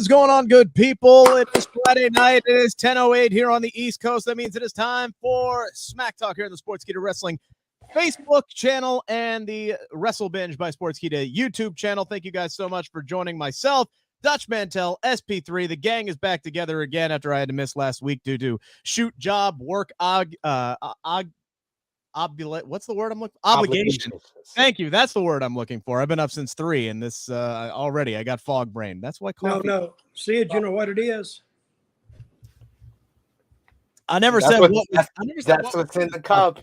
is going on, good people? It is Friday night. It is 10:08 here on the East Coast. That means it is time for Smack Talk here on the Sportskeeda Wrestling Facebook channel and the Wrestle Binge by Sportskeeda YouTube channel. Thank you guys so much for joining myself, Dutch Mantell, SP3. The gang is back together again after I had to miss last week due to shoot, job, work, what's the word I'm looking for? Obligation. Thank you. That's the word I'm looking for. I've been up since 3 and this already. I got fog brain. That's why coffee. No. Sid, you know what it is? I never That's said what, what. that's what's in the cup.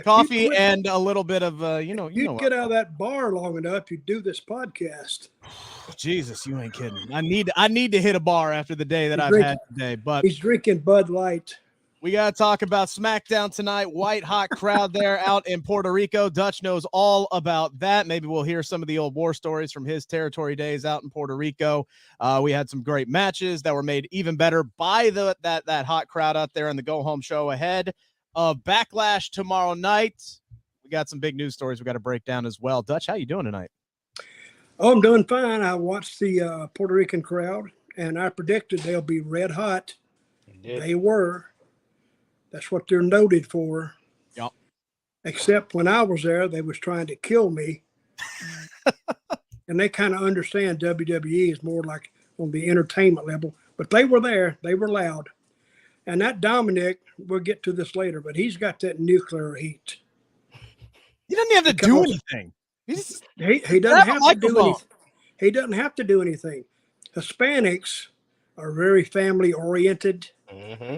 Coffee and a little bit of you get out of that bar long enough, you do this podcast. Jesus, you ain't kidding. I need to hit a bar after the day that I've had today. But he's drinking Bud Light. We got to talk about SmackDown tonight. White hot crowd there out in Puerto Rico. Dutch knows all about that. Maybe we'll hear some of the old war stories from his territory days out in Puerto Rico. We had some great matches that were made even better by that hot crowd out there in the go-home show ahead of Backlash tomorrow night. We got some big news stories we got to break down as well. Dutch, how you doing tonight? Oh, I'm doing fine. I watched the Puerto Rican crowd, and I predicted they'll be red hot. They were. That's what they're noted for. Yep. Except when I was there, they was trying to kill me. And they kind of understand WWE is more like on the entertainment level. But they were there. They were loud. And that Dominic, we'll get to this later, but he's got that nuclear heat. He doesn't have to do anything. He doesn't have to do anything. He doesn't have to do anything. Hispanics are very family oriented. Mm-hmm.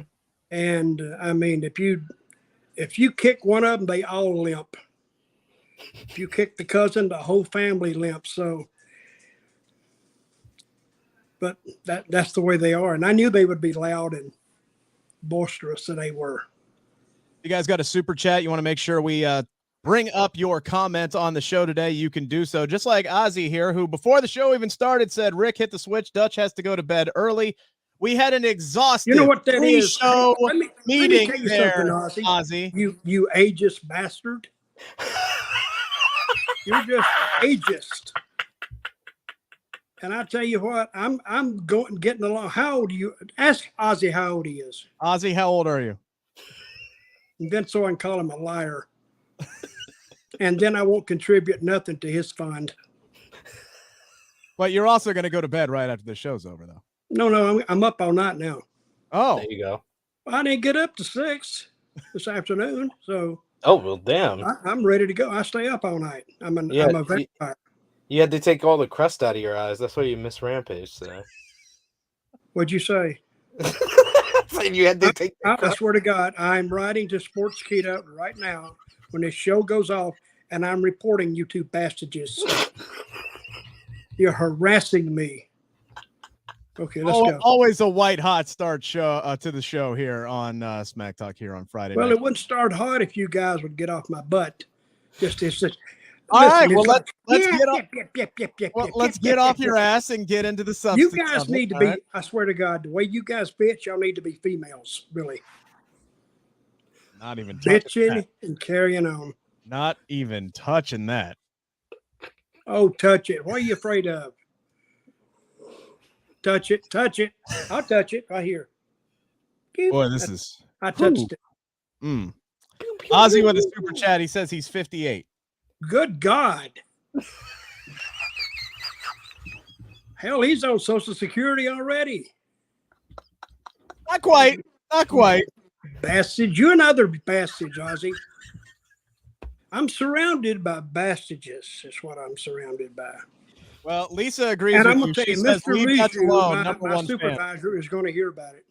And I mean, if you kick one of them, they all limp. If you kick the cousin, the whole family limps. So, but that's the way they are. And I knew they would be loud and boisterous, and they were. You guys got a super chat. You want to make sure we bring up your comments on the show today. You can do so. Just like Ozzy here, who before the show even started said, Rick, hit the switch. Dutch has to go to bed early. We had an exhaustive you know what that is? Show meeting let me there, Ozzy. You ageist bastard. You're just ageist. And I tell you what, I'm getting along. How old are you? Ask Ozzy how old he is. Ozzy, how old are you? And then so I can call him a liar. And then I won't contribute nothing to his fund. But you're also going to go to bed right after the show's over, though. No, I'm up all night now. Oh, there you go. I didn't get up to 6 this afternoon, so. Oh well, damn. I'm ready to go. I stay up all night. I'm a vampire. You had to take all the crust out of your eyes. That's why you missed Rampage today. What'd you say? You had to take. I swear to God, I'm writing to Sportskeeda right now when this show goes off, and I'm reporting you two bastards. You're harassing me. Okay, let's go. Always a white hot start show to the show here on Smack Talk here on Friday. Well, night. it wouldn't start hot if you guys would get off my butt. All right, well let's get off your ass and get into the substance. You guys need to be. Right? I swear to God, the way you guys bitch, y'all need to be females, really. Not even bitching and carrying on. Not even touching that. Oh, touch it. What are you afraid of? Touch it. I'll touch it right here. Boy, this is. I touched it. Ozzy with a super chat. He says he's 58. Good God. Hell, he's on Social Security already. Not quite. Bastard. You're another bastard, Ozzy. I'm surrounded by bastages. That's what I'm surrounded by. Well, Lisa agrees and with I'm going to tell you, Mr. Dutch alone, my supervisor is going to hear about it.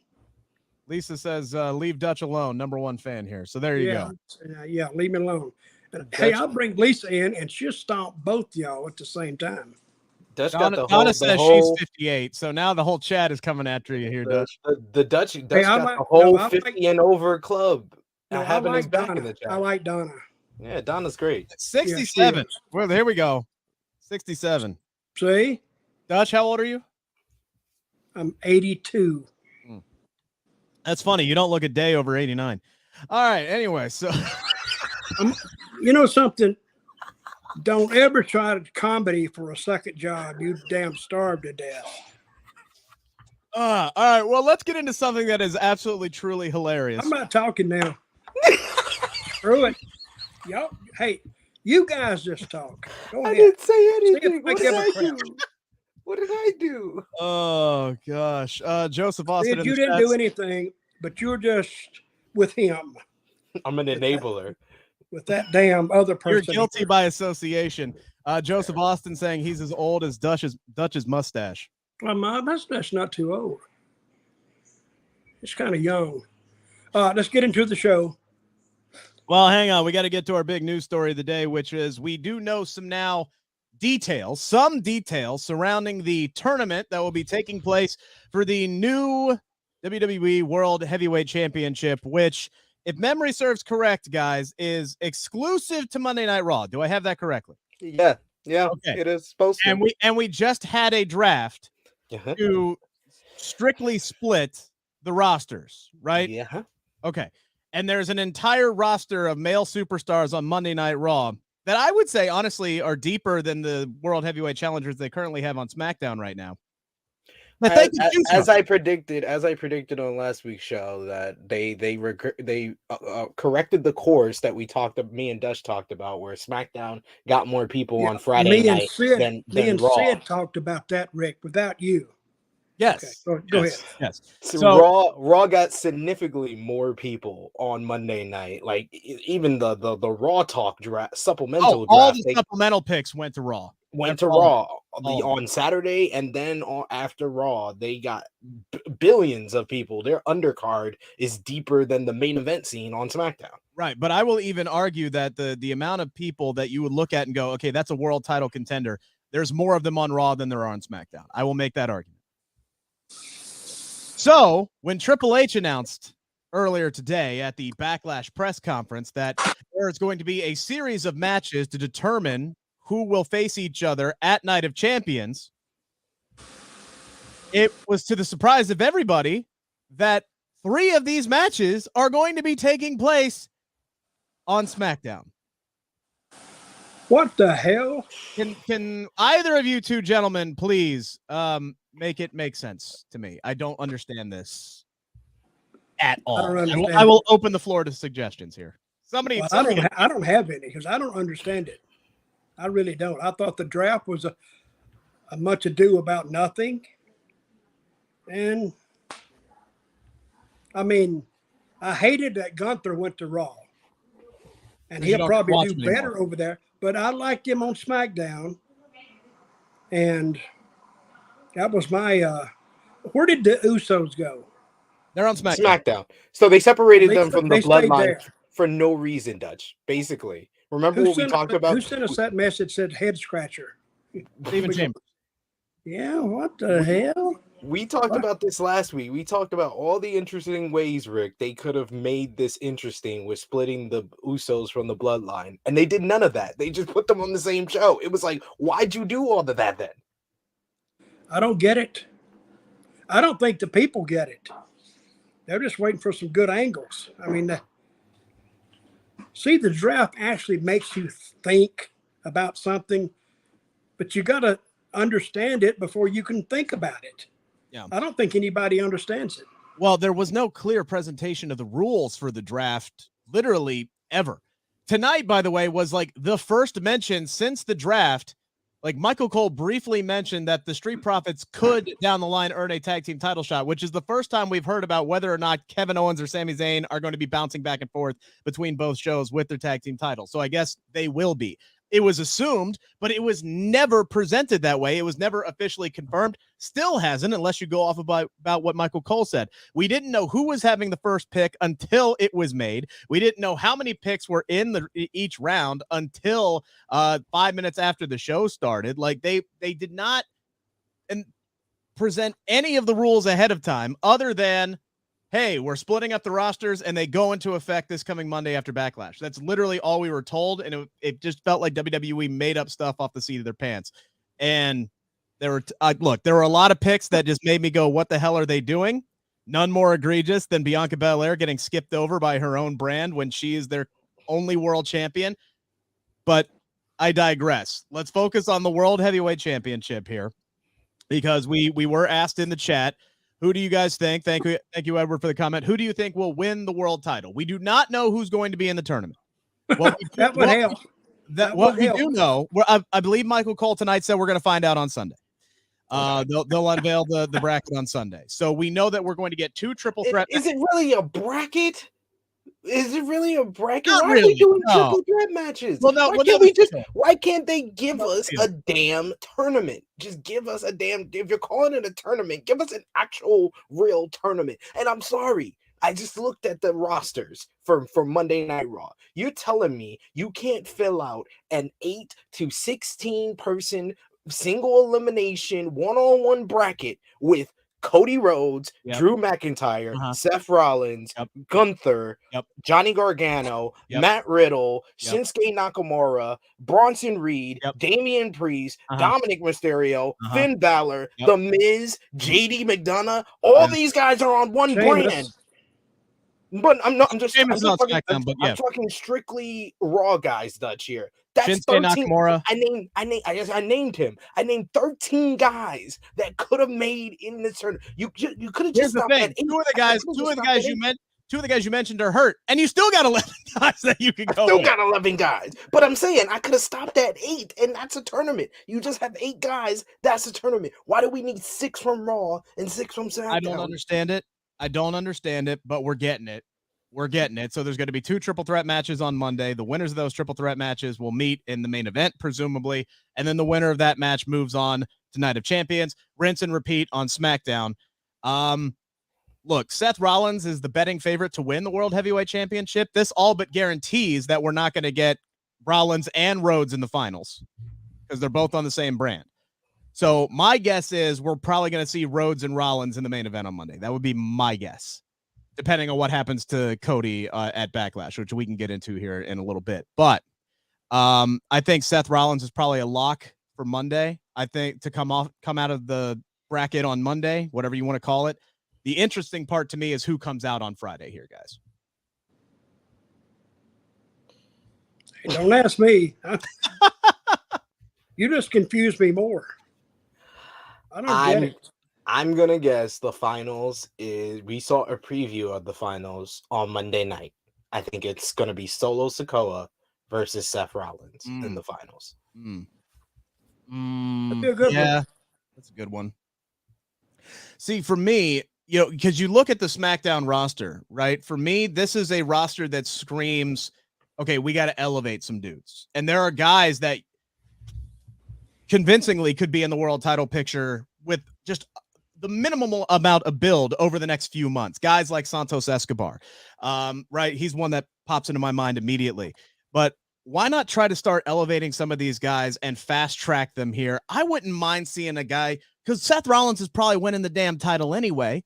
Lisa says, leave Dutch alone, #1 fan here. So there you go. Yeah, leave me alone. And, hey, I'll bring Lisa in, and she'll stomp both y'all at the same time. Donna says she's 58, so now the whole chat is coming after you here, Dutch. The Dutch got the whole 50 and over club. Having his back in the chat. I like Donna. Yeah, Donna's great. 67. Yeah, well, here we go. 67. See? Dutch, how old are you? I'm 82. That's funny. You don't look a day over 89. All right. Anyway, so. You know something? Don't ever try to comedy for a second job. You damn starve to death. All right. Well, let's get into something that is absolutely, truly hilarious. I'm not talking now. Screw it. Y'all, hey, you guys just talk. Go ahead. I didn't say See anything. if What they did give a I crap. do? What did I do? Oh, gosh. Joseph Austin. You didn't do anything, but you're just with him, I'm an enabler. with that damn other You're person. guilty by association. Joseph Austin saying he's as old as Dutch's mustache. Well, my mustache not too old. It's kind of young. Let's get into the show. Well, hang on. We got to get to our big news story of the day, which is we do know some details surrounding the tournament that will be taking place for the new WWE World Heavyweight Championship, which, if memory serves correct, guys, is exclusive to Monday Night Raw. Do I have that correctly? Yeah. Okay. It is supposed to. And we just had a draft to strictly split the rosters, right? Yeah. Okay. And there's an entire roster of male superstars on Monday Night Raw that I would say, honestly, are deeper than the World Heavyweight Challengers they currently have on SmackDown right now. As I predicted on last week's show, that they corrected the course that me and Dutch talked about, where SmackDown got more people on Friday night than Raw. Sid talked about that, Rick, without you. Yes. Okay, go ahead. Yes. So Raw got significantly more people on Monday night. Like even the Raw Talk supplemental all draft, the supplemental picks went to Raw. On Saturday, and then after Raw, they got billions of people. Their undercard is deeper than the main event scene on SmackDown. Right, but I will even argue that the amount of people that you would look at and go, okay, that's a world title contender, there's more of them on Raw than there are on SmackDown. I will make that argument. So when Triple H announced earlier today at the Backlash press conference that there is going to be a series of matches to determine who will face each other at Night of Champions, it was to the surprise of everybody that 3 of these matches are going to be taking place on SmackDown. What the hell? Can either of you two gentlemen please make it make sense to me? I don't understand this at all. I will open the floor to suggestions here. Somebody I don't have any because I don't understand it. I really don't. I thought the draft was a much ado about nothing. And I mean, I hated that Gunther went to Raw. And he'll probably do better over there. But I liked him on SmackDown. And that was my where did the Usos go? They're on SmackDown. So they separated them from the Bloodline for no reason, Dutch. Basically. Remember what we talked about? Who sent us that message said head scratcher? Steven Chambers. Yeah, what the hell? We talked about this last week. We talked about all the interesting ways, Rick, they could have made this interesting with splitting the Usos from the Bloodline. And they did none of that. They just put them on the same show. It was like, why'd you do all of that then? I don't get it. I don't think the people get it. They're just waiting for some good angles. I mean, see, the draft actually makes you think about something, but you got to understand it before you can think about it. Yeah. I don't think anybody understands it. Well, there was no clear presentation of the rules for the draft, literally ever. Tonight, by the way, was like the first mention since the draft. Like Michael Cole briefly mentioned that the Street Profits could down the line earn a tag team title shot, which is the first time we've heard about whether or not Kevin Owens or Sami Zayn are going to be bouncing back and forth between both shows with their tag team titles. So I guess they will be. It was assumed, but it was never presented that way. It was never officially confirmed. Still hasn't, unless you go off about what Michael Cole said. We didn't know who was having the first pick until it was made. We didn't know how many picks were in each round until 5 minutes after the show started. Like they did not present any of the rules ahead of time other than, hey, we're splitting up the rosters and they go into effect this coming Monday after Backlash. That's literally all we were told. And it just felt like WWE made up stuff off the seat of their pants. And there were, there were a lot of picks that just made me go, what the hell are they doing? None more egregious than Bianca Belair getting skipped over by her own brand when she is their only world champion. But I digress. Let's focus on the World Heavyweight Championship here, because we were asked in the chat, Who do you guys think? Thank you, Edward, for the comment. Who do you think will win the world title? We do not know who's going to be in the tournament. That would help. What we do know, I believe Michael Cole tonight said we're going to find out on Sunday. They'll unveil the bracket on Sunday. So we know that we're going to get 2 triple threat. Is it really a bracket? Is it really a bracket? Not Why really, are we doing no. triple threat matches? Well, no, why can't they give us a damn tournament? Just give us a damn, if you're calling it a tournament, give us an actual real tournament. And I'm sorry, I just looked at the rosters for Monday Night Raw. You're telling me you can't fill out an 8 to 16 person single elimination one-on-one bracket with Cody Rhodes, Drew McIntyre, Seth Rollins, Gunther, Johnny Gargano, Matt Riddle, Shinsuke Nakamura, Bronson Reed, Damian Priest, Dominic Mysterio, Finn Balor, The Miz, JD McDonough. All these guys are on one brand. But I'm talking strictly Raw guys, Dutch here. That's Shinsuke 13. Nakamura. I named him. I named 13 guys that could have made in this tournament. You could have just stopped at 8. Two of the guys you mentioned are hurt, and you still got 11 guys that you can go. Still got 11 guys, but I'm saying I could have stopped at 8, and that's a tournament. You just have 8 guys. That's a tournament. Why do we need 6 from Raw and 6 from SmackDown? I don't understand it, but we're getting it. So there's going to be 2 triple threat matches on Monday. The winners of those triple threat matches will meet in the main event, presumably. And then the winner of that match moves on to Night of Champions. Rinse and repeat on SmackDown. Look, Seth Rollins is the betting favorite to win the World Heavyweight Championship. This all but guarantees that we're not going to get Rollins and Rhodes in the finals because they're both on the same brand. So my guess is we're probably going to see Rhodes and Rollins in the main event on Monday. That would be my guess, depending on what happens to Cody at Backlash, which we can get into here in a little bit. But I think Seth Rollins is probably a lock for Monday. I think to come out of the bracket on Monday, whatever you want to call it. The interesting part to me is who comes out on Friday here, guys. Hey, don't ask me. You just confused me more. I don't get it. I'm going to guess the finals is, we saw a preview of the finals on Monday night. I think it's going to be Solo Sikoa versus Seth Rollins in the finals. That'd be a good one. That's a good one. See, for me, because you look at the SmackDown roster, right? For me, this is a roster that screams, okay, we got to elevate some dudes. And there are guys that convincingly could be in the world title picture with just the minimal amount of build over the next few months. Guys like Santos Escobar, right? He's one that pops into my mind immediately. But why not try to start elevating some of these guys and fast track them here? I wouldn't mind seeing a guy, because Seth Rollins is probably winning the damn title anyway.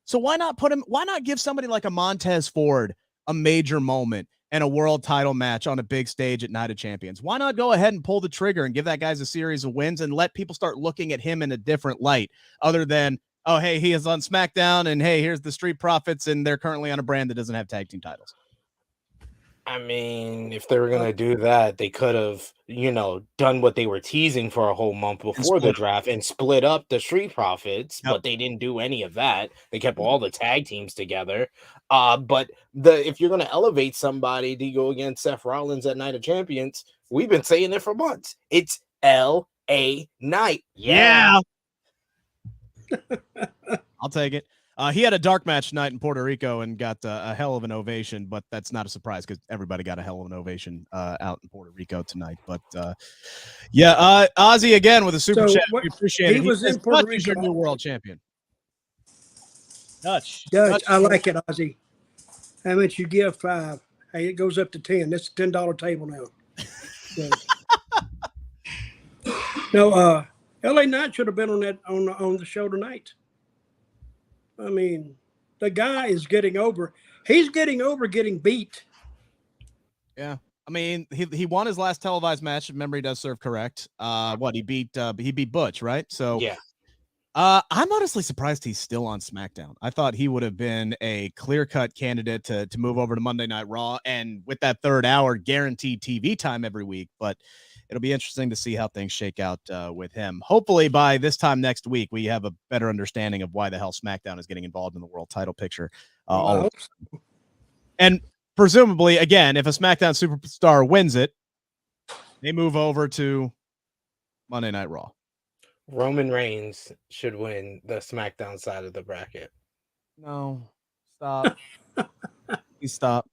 So why not give somebody like a Montez Ford a major moment and a world title match on a big stage at Night of Champions? Why not go ahead and pull the trigger and give that guy a series of wins and let people start looking at him in a different light other than, oh, hey, he is on SmackDown and hey, here's the Street Profits and they're currently on a brand that doesn't have tag team titles. I mean, if they were going to do that, they could have, done what they were teasing for a whole month before the draft and split up the Street Profits, but they didn't do any of that. They kept all the tag teams together. But if you're going to elevate somebody to go against Seth Rollins at Night of Champions, we've been saying it for months. It's L.A. Night. Yeah. I'll take it. He had a dark match tonight in Puerto Rico and got a hell of an ovation, but that's not a surprise because everybody got a hell of an ovation out in Puerto Rico tonight. But Ozzy again with a super chat. We appreciate it. He was in Puerto Rico. Your new world champion. Dutch, I like it, Ozzy. How much you give? 5. Hey, it goes up to 10. That's a $10 table now. No, LA Knight should have been on the show tonight. I mean, the guy is getting over. He's getting over getting beat. Yeah. I mean, he won his last televised match. If memory does serve correct. He beat Butch, right? So yeah. I'm honestly surprised he's still on SmackDown. I thought he would have been a clear-cut candidate to move over to Monday Night Raw and with that third hour guaranteed TV time every week. But it'll be interesting to see how things shake out with him. Hopefully by this time next week, we have a better understanding of why the hell SmackDown is getting involved in the world title picture. And presumably, again, if a SmackDown superstar wins it, they move over to Monday Night Raw. Roman Reigns should win the SmackDown side of the bracket. No, stop. Please stop.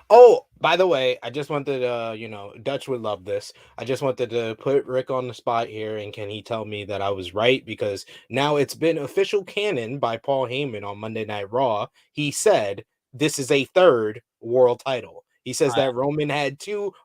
Oh, by the way, I just wanted to, Dutch would love this. I just wanted to put Rick on the spot here, and can he tell me that I was right? Because now it's been official canon by Paul Heyman on Monday Night Raw. He said this is a third world title. He says that Roman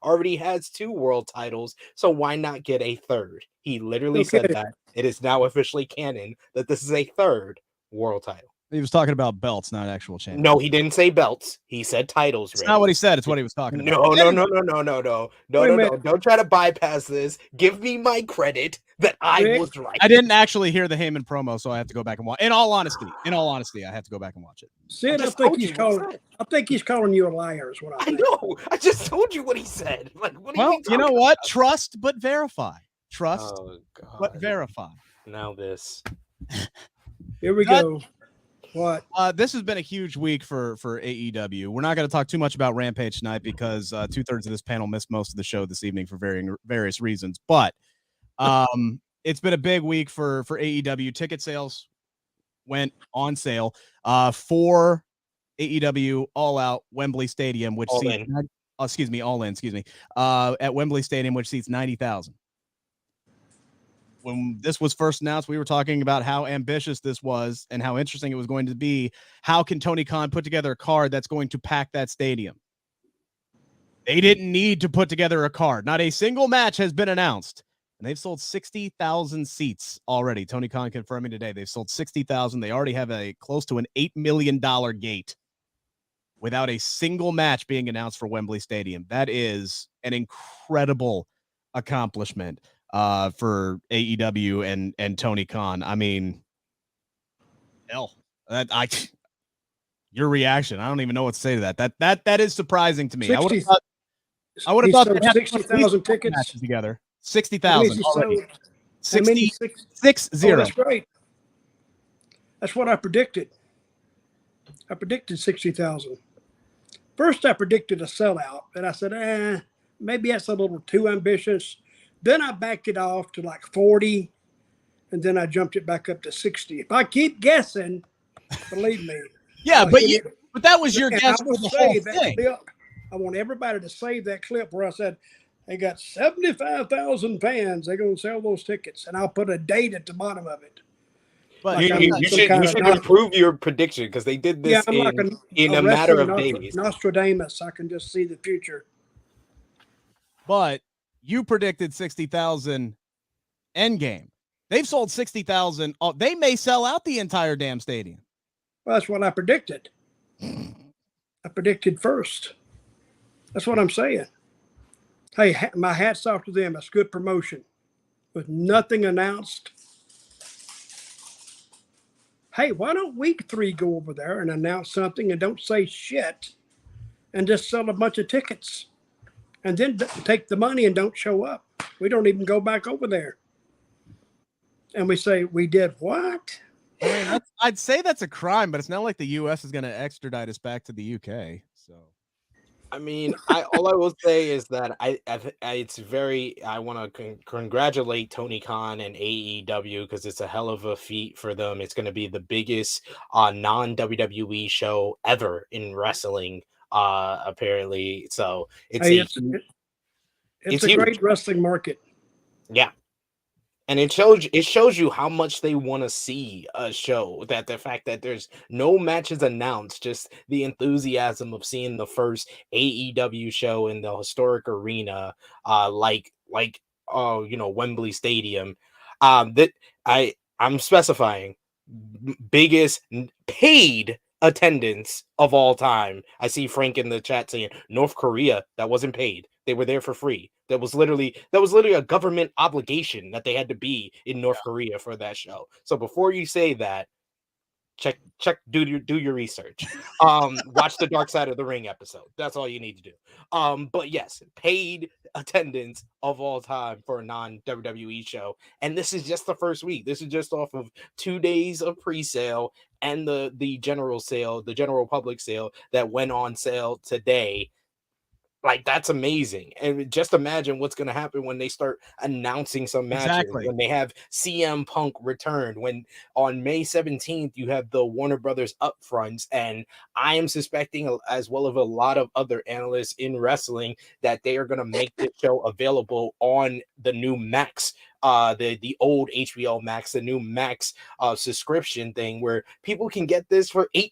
already has 2 world titles, so why not get a third? He literally said that it is now officially canon that this is a third world title. He was talking about belts, not actual champions. No, he didn't say belts. He said titles. It's not what he said. It's what he was talking about. No. Don't try to bypass this. Give me my credit that I was right. I didn't actually hear the Heyman promo, so I have to go back and watch. In all honesty, I have to go back and watch it. Sid, I think he's calling you a liar. Is what I think. know. I just told you what he said. Like, what are you know what? About? Trust but verify. Trust but verify. Now this. Here we go. What? This has been a huge week for AEW. We're not going to talk too much about Rampage tonight because 2/3 of this panel missed most of the show this evening for various reasons. But it's been a big week for AEW. Ticket sales went on sale for AEW All Out Wembley Stadium, which All seats at Wembley Stadium, which seats 90,000. When this was first announced, we were talking about how ambitious this was and how interesting it was going to be. How can Tony Khan put together a card that's going to pack that stadium? They didn't need to put together a card. Not a single match has been announced. And they've sold 60,000 seats already. Tony Khan confirming today they've sold 60,000. They already have a close to an $8 million gate without a single match being announced for Wembley Stadium. That is an incredible accomplishment for AEW and Tony Khan. I mean, hell, your reaction. I don't even know what to say to that. That is surprising to me. I would have thought they had 60,000 tickets together. 60,000 already. 60. That's great. That's what I predicted. I predicted 60,000. First, I predicted a sellout, and I said, maybe that's a little too ambitious. Then I backed it off to like 40, and then I jumped it back up to 60. If I keep guessing, believe me. Yeah, but that was your guess for the whole thing. I want everybody to save that clip where I said, they got 75,000 fans. They're going to sell those tickets, and I'll put a date at the bottom of it. But you should improve your prediction because they did this in a matter of days. Nostradamus, I can just see the future. But you predicted 60,000 Endgame. They've sold 60,000. They may sell out the entire damn stadium. Well, that's what I predicted. I predicted first. That's what I'm saying. Hey, my hat's off to them. That's good promotion. With nothing announced. Hey, why don't week 3 go over there and announce something and don't say shit and just sell a bunch of tickets? And then take the money and don't show up. We don't even go back over there. And we say, we did what? I'd say that's a crime, but it's not like the U.S. is going to extradite us back to the U.K. So, I mean, all I will say is that I want to congratulate Tony Khan and AEW because it's a hell of a feat for them. It's going to be the biggest non-WWE show ever in wrestling. Apparently, so it's a great wrestling market. Yeah, and it shows you how much they want to see a show. That the fact that there's no matches announced, just the enthusiasm of seeing the first AEW show in the historic arena, Wembley Stadium. That I'm specifying biggest paid attendance of all time. I see Frank in the chat saying North Korea, that wasn't paid. They were there for free. That was literally a government obligation that they had to be in North Korea for that show. So before you say that, do your research. Watch the Dark Side of the Ring episode. That's all you need to do. But yes, paid attendance of all time for a non-WWE show. And this is just the first week. This is just off of 2 days of pre-sale and the general sale, the general public sale that went on sale today. Like, that's amazing. And just imagine what's going to happen when they start announcing some matches, when they have CM Punk returned, when on May 17th, you have the Warner Brothers upfronts. And I am suspecting, as well as a lot of other analysts in wrestling, that they are going to make this show available on the new Max, the old HBO Max, the new Max subscription thing, where people can get this for $8.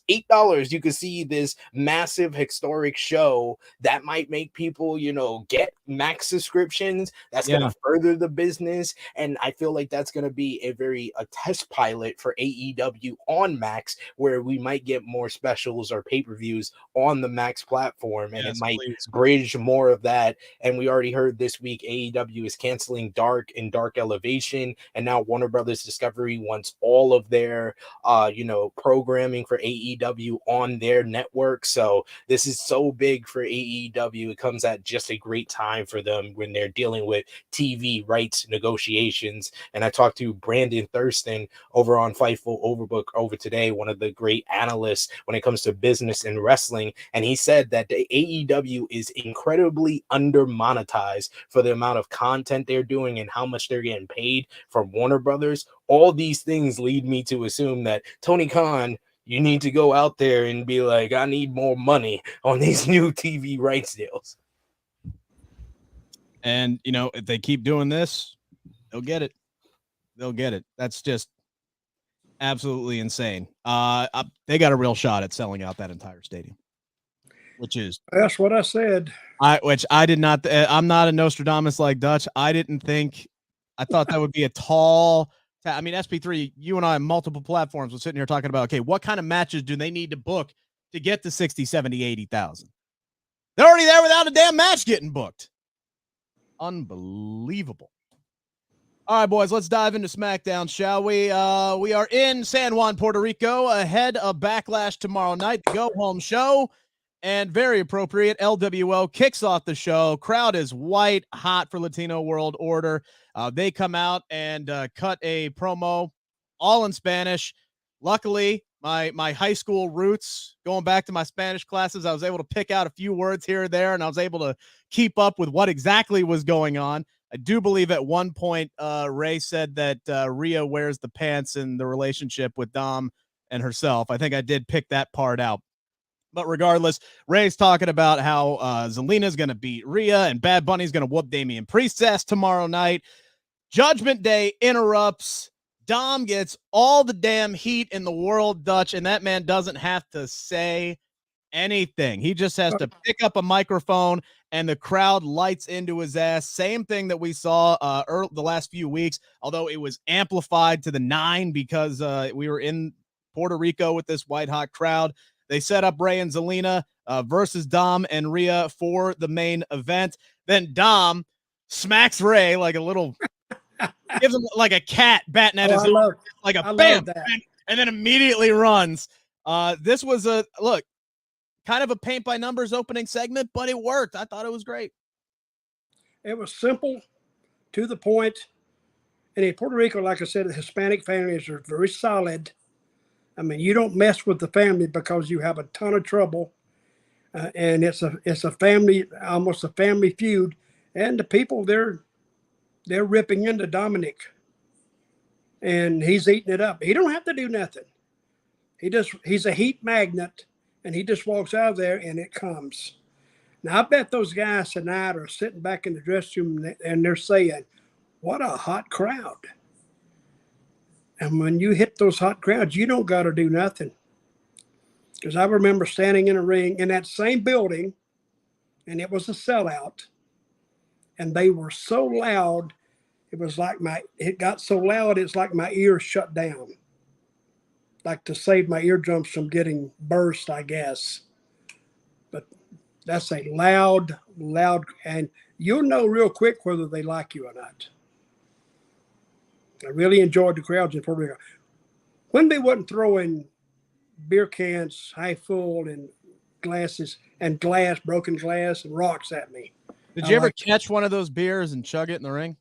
$8, you can see this massive historic show that might make people, get Max subscriptions. That's going to further the business. And I feel like that's going to be a test pilot for AEW on Max, where we might get more specials or pay-per-views on the Max platform. And it might bridge more of that. And we already heard this week, AEW is canceling Dark and Dark Elevation. And now Warner Brothers Discovery wants all of their, programming for AEW on their network. So this is so big for AEW. It comes at just a great time for them when they're dealing with TV rights negotiations. And I talked to Brandon Thurston over on Fightful Overbook over today, one of the great analysts when it comes to business and wrestling. And he said that the AEW is incredibly under monetized for the amount of content they're doing and how much they're getting paid from Warner Brothers. All these things lead me to assume that Tony Khan, you need to go out there and be like, I need more money on these new TV rights deals. And, if they keep doing this, they'll get it. They'll get it. That's just absolutely insane. They got a real shot at selling out that entire stadium, that's what I said. I did not. I'm not a Nostradamus like Dutch. I thought that would be a tall. I mean, SP3, you and I on multiple platforms were sitting here talking about, okay, what kind of matches do they need to book to get to 60, 70, 80,000? They're already there without a damn match getting booked. Unbelievable. All right, boys, let's dive into SmackDown, shall we? We are in San Juan, Puerto Rico, ahead of Backlash tomorrow night, the go-home show. And very appropriate, LWO kicks off the show. Crowd is white hot for Latino World Order. They come out and cut a promo, all in Spanish. Luckily, my high school roots, going back to my Spanish classes, I was able to pick out a few words here or there, and I was able to keep up with what exactly was going on. I do believe at one point Ray said that Rhea wears the pants in the relationship with Dom and herself. I think I did pick that part out. But regardless, Ray's talking about how Zelina's going to beat Rhea and Bad Bunny's going to whoop Damian Priest's ass tomorrow night. Judgment Day interrupts. Dom gets all the damn heat in the world, Dutch, and that man doesn't have to say anything. He just has to pick up a microphone, and the crowd lights into his ass. Same thing that we saw the last few weeks, although it was amplified to the 9 because we were in Puerto Rico with this white-hot crowd. They set up Ray and Zelina versus Dom and Rhea for the main event. Then Dom smacks Ray like a little, gives him like a cat batting at his head, like a bam, and then immediately runs. This was kind of a paint by numbers opening segment, but it worked. I thought it was great. It was simple, to the point. And in Puerto Rico, like I said, the Hispanic families are very solid. I mean, you don't mess with the family because you have a ton of trouble, and it's a family, almost a family feud. And the people they're ripping into Dominic, and he's eating it up. He don't have to do nothing. He's a heat magnet, and he just walks out of there, and it comes. Now I bet those guys tonight are sitting back in the dressing room, and they're saying, "What a hot crowd." And when you hit those hot crowds, you don't got to do nothing. Because I remember standing in a ring in that same building, and it was a sellout. And they were so loud, it got so loud, it's like my ears shut down. Like to save my eardrums from getting burst, I guess. But that's a loud, and you'll know real quick whether they like you or not. I really enjoyed the crowds in Puerto Rico. when they wasn't throwing beer cans half full and glasses and broken glass and rocks at me. Did you ever catch one of those beers and chug it in the ring?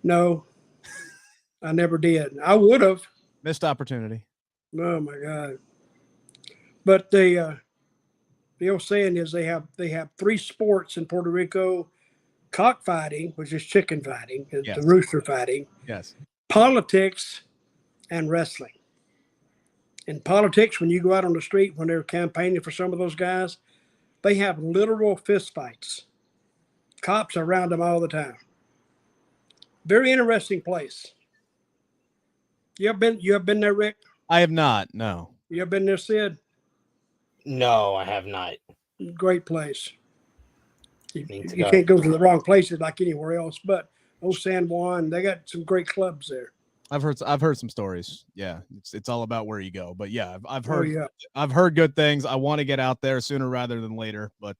No, I never did. I would have. Missed opportunity. Oh my God. But the old saying is they have 3 sports in Puerto Rico: cockfighting, which is chicken fighting, yes. The rooster fighting, yes, politics, and wrestling. In politics, when you go out on the street, when they're campaigning for some of those guys, they have literal fist fights. Cops are around them all the time. Very interesting place. You have been there, Rick? I have not. No. You ever been there, Sid? No, I have not. Great place. You can't go to the wrong places like anywhere else, but San Juan, they got some great clubs there. I've heard some stories. Yeah, it's all about where you go. But yeah, I've heard good things. I want to get out there sooner rather than later, but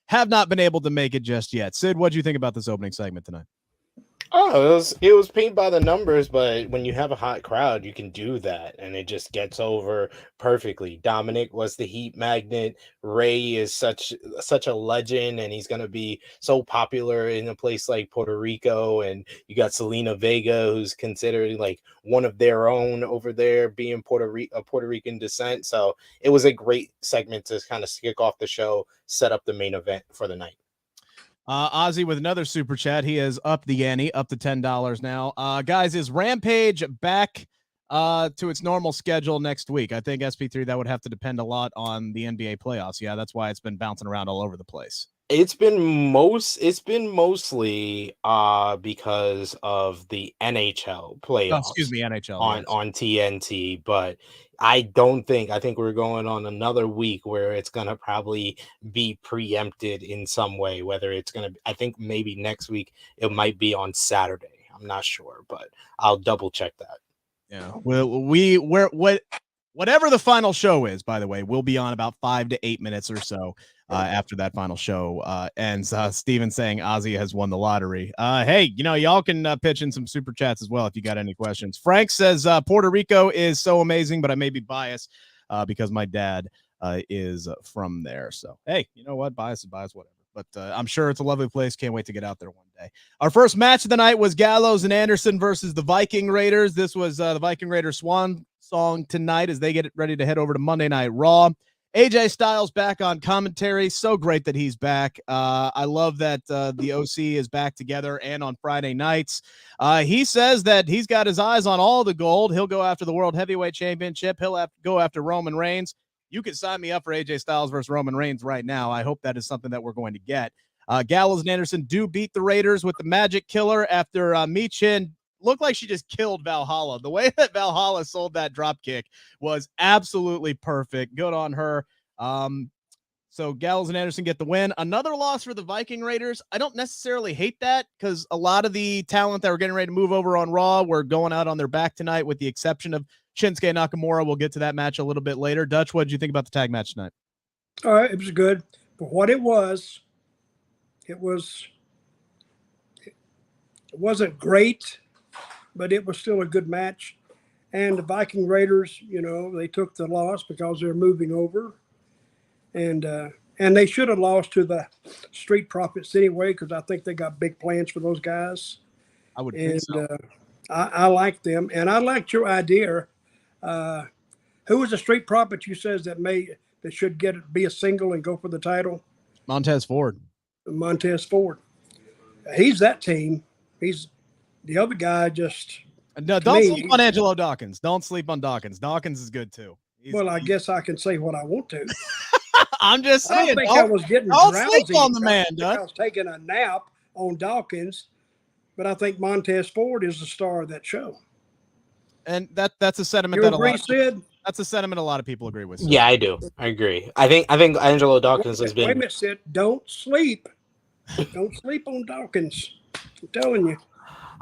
have not been able to make it just yet. Sid, what do you think about this opening segment tonight? Oh, it was paint by the numbers, but when you have a hot crowd, you can do that, and it just gets over perfectly. Dominic was the heat magnet. Ray is such a legend, and he's gonna be so popular in a place like Puerto Rico. And you got Selena Vega, who's considered like one of their own over there, being Puerto Rican descent. So it was a great segment to kind of kick off the show, set up the main event for the night. Ozzy with another super chat. He has upped the ante, up to $10 now. Guys, is Rampage back to its normal schedule next week? I think SP3, that would have to depend a lot on the NBA playoffs. Yeah, that's why it's been bouncing around all over the place. It's been mostly because of the NHL playoffs. NHL on TNT, but I think we're going on another week where it's gonna probably be preempted in some way. Whether it's gonna, I think maybe next week it might be on Saturday. I'm not sure, but I'll double check that. Yeah, well, whatever the final show is, by the way, we'll be on about 5 to 8 minutes or so after that final show ends. Steven saying Ozzy has won the lottery. Hey, y'all can pitch in some super chats as well if you got any questions. Frank says Puerto Rico is so amazing, but I may be biased because my dad is from there. So, hey, you know what? Bias is bias, whatever. But I'm sure it's a lovely place. Can't wait to get out there one day. Our first match of the night was Gallows and Anderson versus the Viking Raiders. This was the Viking Raiders swan song tonight as they get ready to head over to Monday Night Raw. AJ Styles back on commentary. So great that he's back. I love that the OC is back together and on Friday nights. He says that he's got his eyes on all the gold. He'll go after the World Heavyweight Championship. He'll have to go after Roman Reigns. You can sign me up for AJ Styles versus Roman Reigns right now. I hope that is something that we're going to get. Gallows and Anderson do beat the Raiders with the Magic Killer after Michin looked like she just killed Valhalla. The way that Valhalla sold that drop kick was absolutely perfect. Good on her. So Gallows and Anderson get the win. Another loss for the Viking Raiders. I don't necessarily hate that because a lot of the talent that were getting ready to move over on Raw were going out on their back tonight, with the exception of Shinsuke Nakamura. We'll get to that match a little bit later. Dutch, what did you think about the tag match tonight? All right, it was good. For what it wasn't great, but it was still a good match. And the Viking Raiders, they took the loss because they're moving over. And they should have lost to the Street Profits anyway, because I think they got big plans for those guys. I would think so. I like them. And I liked your idea. Who was the Street Profit you says that should be a single and go for the title? Montez Ford. He's that team. He's the other guy. Just no, don't sleep on Angelo Dawkins. Don't sleep on Dawkins. Dawkins is good too. I guess I can say what I want to. I'm just saying. I don't think I was getting drowsy. Sleep on the man, Dutch. I was taking a nap on Dawkins, but I think Montez Ford is the star of that show. And that's a sentiment that's a sentiment a lot of people agree with. So. Yeah, I do. I agree. I think Angelo Dawkins has been. Wait a minute, Sid. Don't sleep. Don't sleep on Dawkins. I'm telling you.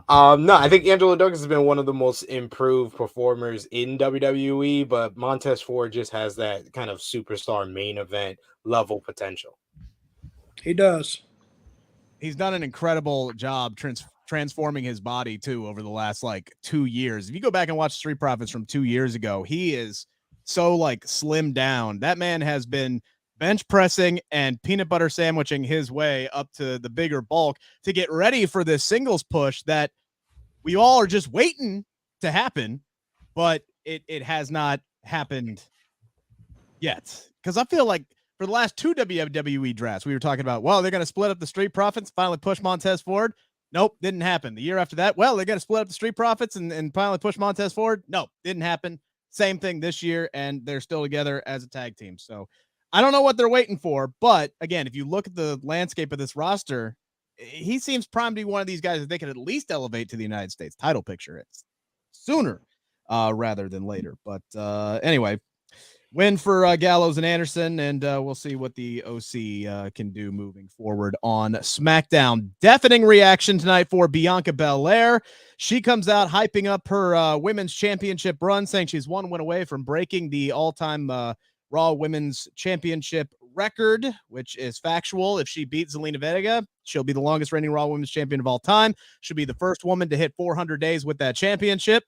No, I think Angelo Dawkins has been one of the most improved performers in WWE, but Montez Ford just has that kind of superstar main event level potential. He does. He's done an incredible job transforming his body too over the last like 2 years. If you go back and watch Street Profits from 2 years ago, he is so like slimmed down. That man has been bench pressing and peanut butter sandwiching his way up to the bigger bulk to get ready for this singles push that we all are just waiting to happen, but it has not happened yet. Because I feel like for the last 2 WWE drafts, we were talking about, well, they're going to split up the Street Profits, finally push Montez forward. Nope, didn't happen. The year after that, well, they're going to split up the Street Profits and finally push Montez forward. Nope, didn't happen. Same thing this year, and they're still together as a tag team. So I don't know what they're waiting for, but again, if you look at the landscape of this roster, he seems primed to be one of these guys that they could at least elevate to the United States title picture. It's sooner rather than later. But anyway, win for Gallows and Anderson, and we'll see what the OC can do moving forward on SmackDown. Deafening reaction tonight for Bianca Belair. She comes out hyping up her women's championship run, saying she's 1 win away from breaking the all-time Raw Women's Championship record, which is factual. If she beats Zelina Vega, she'll be the longest reigning Raw Women's Champion of all time. She'll be the first woman to hit 400 days with that championship.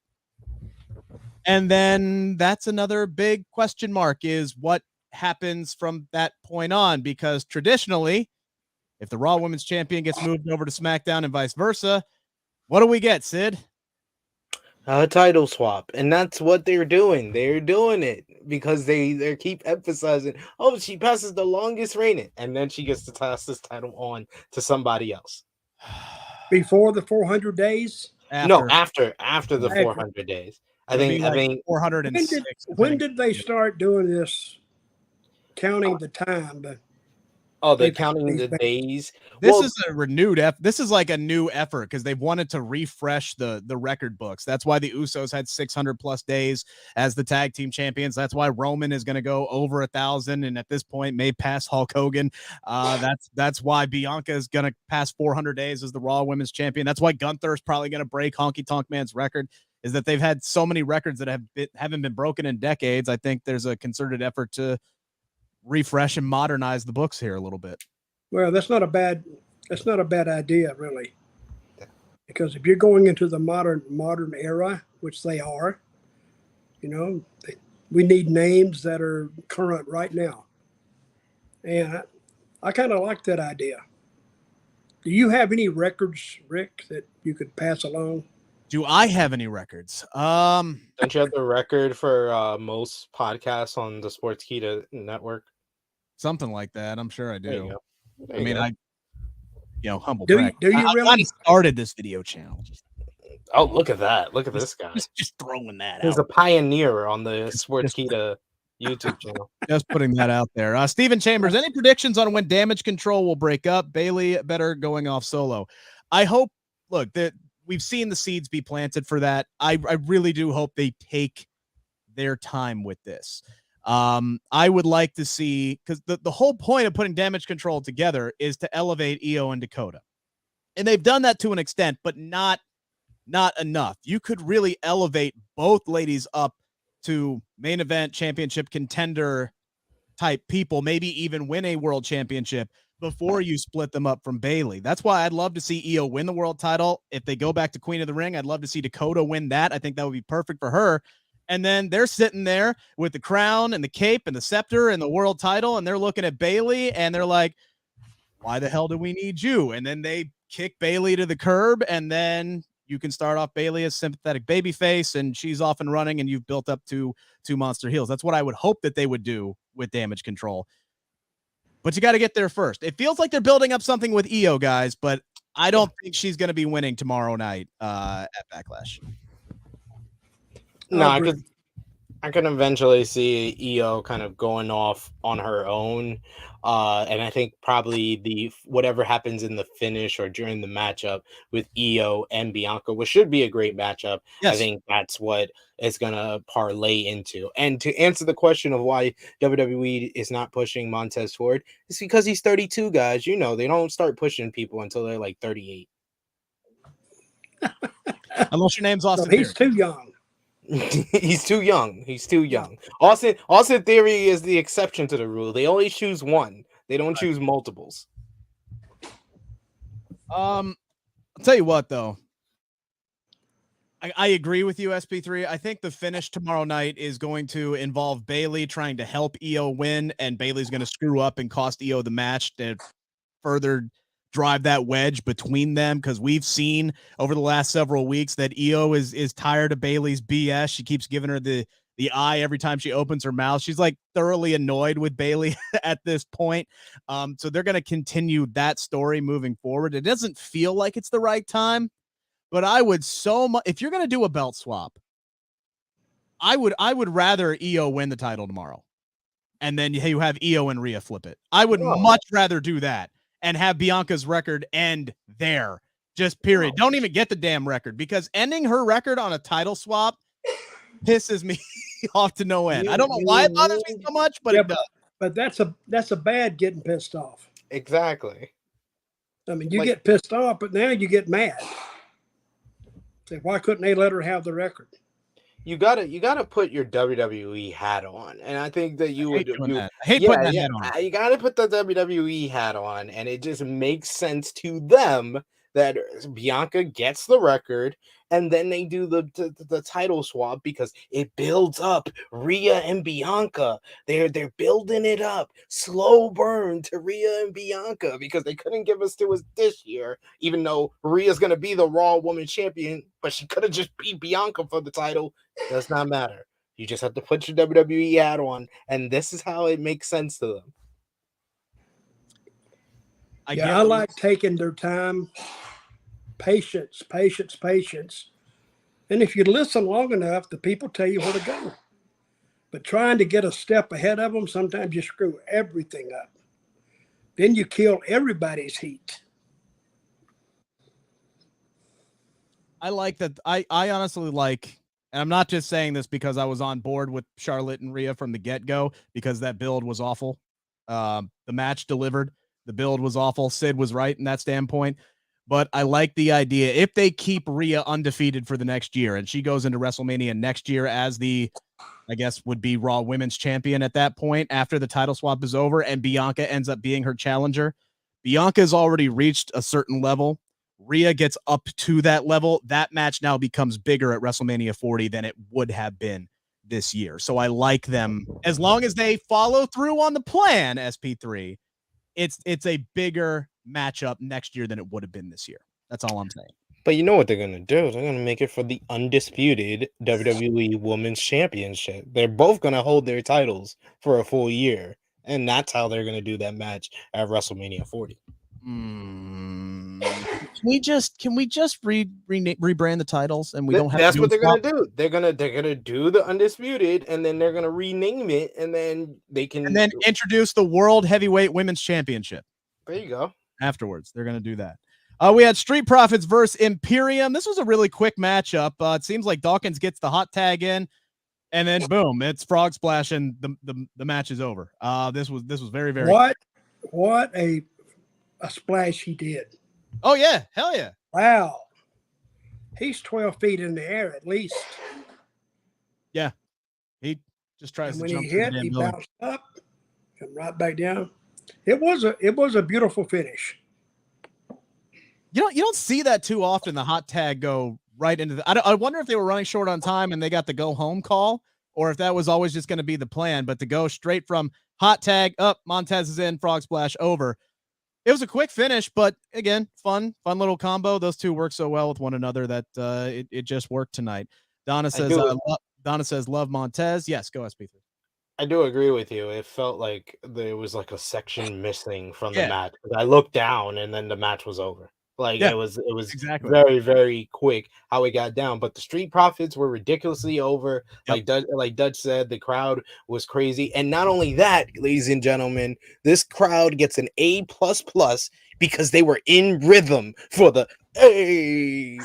And then that's another big question mark, is what happens from that point on, because traditionally, if the Raw Women's Champion gets moved over to SmackDown and vice versa, what do we get, Sid? A title swap, and that's what they're doing. They're doing it because they keep emphasizing, oh, she passes the longest reigning, and then she gets to pass this title on to somebody else. Before the 400 days? No, after the 400 days. I think 406. When did they start doing this, counting the time? They're counting the days. This is a renewed this is like a new effort because they've wanted to refresh the record books. That's why the Usos had 600 plus days as the tag team champions. That's why Roman is going to go over 1,000, and at this point may pass Hulk Hogan. That's why Bianca is going to pass 400 days as the Raw Women's Champion. That's why Gunther is probably going to break Honky Tonk Man's record. Is that they've had so many records that haven't been broken in decades. I think there's a concerted effort to refresh and modernize the books here a little bit. Well, that's not a bad idea, really, because if you're going into the modern era, which they are, we need names that are current right now, and I kind of like that idea. Do you have any records, Rick, that you could pass along? Do I have any records? Don't you have the record for most podcasts on the Sportskeeda network? Something like that. I'm sure I do. I mean, humble brag. Do you really started this video channel? Oh, look at that. Look at this guy. Just throwing that out. He's a pioneer on the Sportskeeda YouTube channel. Just putting that out there. Steven Chambers, any predictions on when Damage Control will break up? Bayley better going off solo. I hope, look, that we've seen the seeds be planted for that. I really do hope they take their time with this. I would like to see, because the whole point of putting Damage Control together is to elevate Io and Dakota. And they've done that to an extent, but not enough. You could really elevate both ladies up to main event championship contender type people, maybe even win a world championship before you split them up from Bayley. That's why I'd love to see Io win the world title. If they go back to Queen of the Ring, I'd love to see Dakota win that. I think that would be perfect for her. And then they're sitting there with the crown and the cape and the scepter and the world title, and they're looking at Bayley and they're like, why the hell do we need you? And then they kick Bayley to the curb, and then you can start off Bayley as sympathetic babyface, and she's off and running, and you've built up to two monster heels. That's what I would hope that they would do with Damage Control. But you got to get there first. It feels like they're building up something with Io, guys, but I don't think she's going to be winning tomorrow night at Backlash. No, I can eventually see Io kind of going off on her own. And I think probably whatever happens in the finish or during the matchup with Io and Bianca, which should be a great matchup. Yes. I think that's what it's going to parlay into. And to answer the question of why WWE is not pushing Montez forward, it's because he's 32, guys. They don't start pushing people until they're like 38. Unless your name's Austin. He's too young. He's too young. Austin Theory is the exception to the rule. They only choose one. They don't choose multiples. I'll tell you what, though. I agree with you, SP3. I think the finish tomorrow night is going to involve Bayley trying to help Io win, and Bayley's going to screw up and cost Io the match to further drive that wedge between them, because we've seen over the last several weeks that Io is tired of Bayley's BS. She keeps giving her the eye every time she opens her mouth. She's like thoroughly annoyed with Bayley at this point. So they're going to continue that story moving forward. It doesn't feel like it's the right time, but I would so much, if you're going to do a belt swap, I would rather Io win the title tomorrow, and then you have Io and Rhea flip it. I would much rather do that and have Bianca's record end there. Just period. Don't even get the damn record, because ending her record on a title swap pisses me off to no end. I don't know why it bothers me so much, but it does. But that's a bad getting pissed off. Exactly. I mean, you get pissed off, but now you get mad. Say, why couldn't they let her have the record? You gotta put your WWE hat on, and I think that you would. I hate putting that hat on. You gotta put the WWE hat on, and it just makes sense to them that Bianca gets the record, and then they do the title swap, because it builds up Rhea and Bianca. They're building it up, slow burn to Rhea and Bianca, because they couldn't give us to us this year, even though Rhea's gonna be the Raw Women's Champion, but she could have just beat Bianca for the title. Does not matter. You just have to put your WWE hat on, and this is how it makes sense to them. I like taking their time. Patience. And if you listen long enough, the people tell you where to go. But trying to get a step ahead of them, sometimes you screw everything up. Then you kill everybody's heat. I like that. I honestly like, and I'm not just saying this because I was on board with Charlotte and Rhea from the get-go, because that build was awful. The match delivered. The build was awful. Sid was right in that standpoint. But I like the idea, if they keep Rhea undefeated for the next year, and she goes into WrestleMania next year as the, I guess, would be Raw Women's Champion at that point, after the title swap is over, and Bianca ends up being her challenger. Bianca's already reached a certain level. Rhea gets up to that level. That match now becomes bigger at WrestleMania 40 than it would have been this year. So I like them, as long as they follow through on the plan, SP3. It's a bigger matchup next year than it would have been this year. That's all I'm saying. But you know what they're going to do? They're going to make it for the undisputed WWE Women's Championship. They're both going to hold their titles for a full year, and that's how they're going to do that match at WrestleMania 40. Can we just rebrand the titles, and we don't have that's to what they're going to do. They're going to do the undisputed, and then they're going to rename it, and then they can introduce the World Heavyweight Women's Championship. There you go. Afterwards, they're going to do that. We had Street Profits versus Imperium. This was a really quick matchup. It seems like Dawkins gets the hot tag in, and then boom, it's frog splash, and the match is over. This was very, very. What a splash he did. Oh yeah, hell yeah! Wow, he's 12 feet in the air at least. Yeah, he just tries and to when jump. He hit, he bounced up, come right back down. It was a beautiful finish. You don't see that too often. The hot tag go right into the. I wonder if they were running short on time and they got the go home call, or if that was always just going to be the plan. But to go straight from hot tag up, Montez is in, frog splash over. It was a quick finish, but again, fun little combo. Those two work so well with one another that it just worked tonight. Donna says, love Montez. Yes, go SP3. I do agree with you. It felt like there was like a section missing from the match. I looked down and then the match was over. It was exactly very, very quick how it got down. But the Street Profits were ridiculously over. Yep. Like Dutch said, the crowd was crazy. And not only that, ladies and gentlemen, this crowd gets an A++ because they were in rhythm for the hey,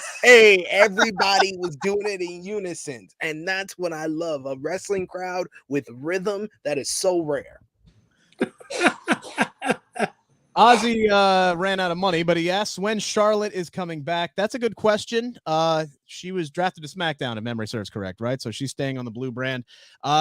everybody was doing it in unison. And that's what I love, a wrestling crowd with rhythm that is so rare. Ozzy ran out of money, but he asks when Charlotte is coming back. That's a good question. She was drafted to SmackDown, if memory serves correct, right? So she's staying on the blue brand.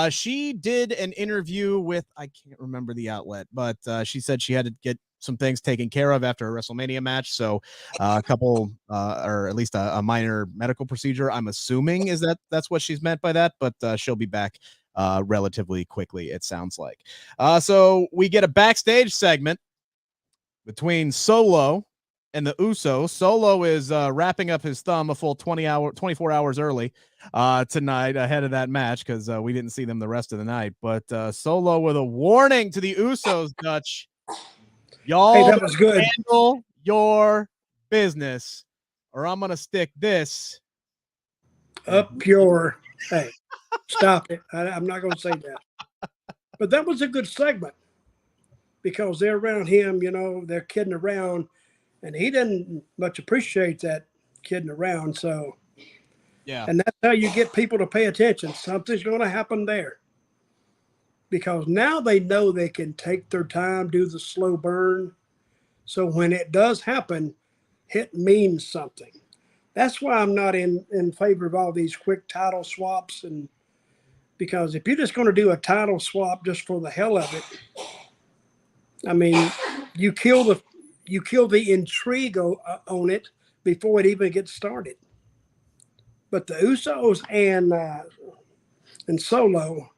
She did an interview with, I can't remember the outlet, but she said she had to get some things taken care of after a WrestleMania match. So a couple, or at least a minor medical procedure, I'm assuming that's what she's meant by that, but she'll be back relatively quickly, it sounds like. So we get a backstage segment between Solo and the Usos. Solo is wrapping up his thumb a full 24 hours early tonight ahead of that match because we didn't see them the rest of the night. But Solo with a warning to the Usos, Dutch. Y'all that was good. Handle your business or I'm going to stick this up your, hey, stop it. I'm not going to say that. But that was a good segment. Because they're around him, they're kidding around, and he didn't much appreciate that kidding around. So, yeah. And that's how you get people to pay attention. Something's going to happen there. Because now they know they can take their time, do the slow burn. So when it does happen, it means something. That's why I'm not in favor of all these quick title swaps. And because if you're just going to do a title swap just for the hell of it, I mean, you kill the intrigue on it before it even gets started. But the Usos and Solo,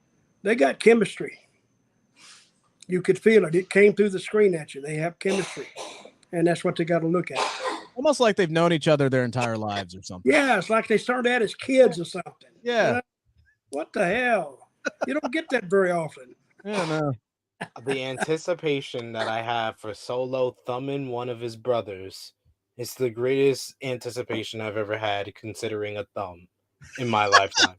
they got chemistry. You could feel it. It came through the screen at you. They have chemistry, and that's what they got to look at. Almost like they've known each other their entire lives or something. Yeah, it's like they started out as kids or something. Yeah. What the hell? You don't get that very often. Yeah, no. The anticipation that I have for Solo thumbing one of his brothers is the greatest anticipation I've ever had considering a thumb in my lifetime.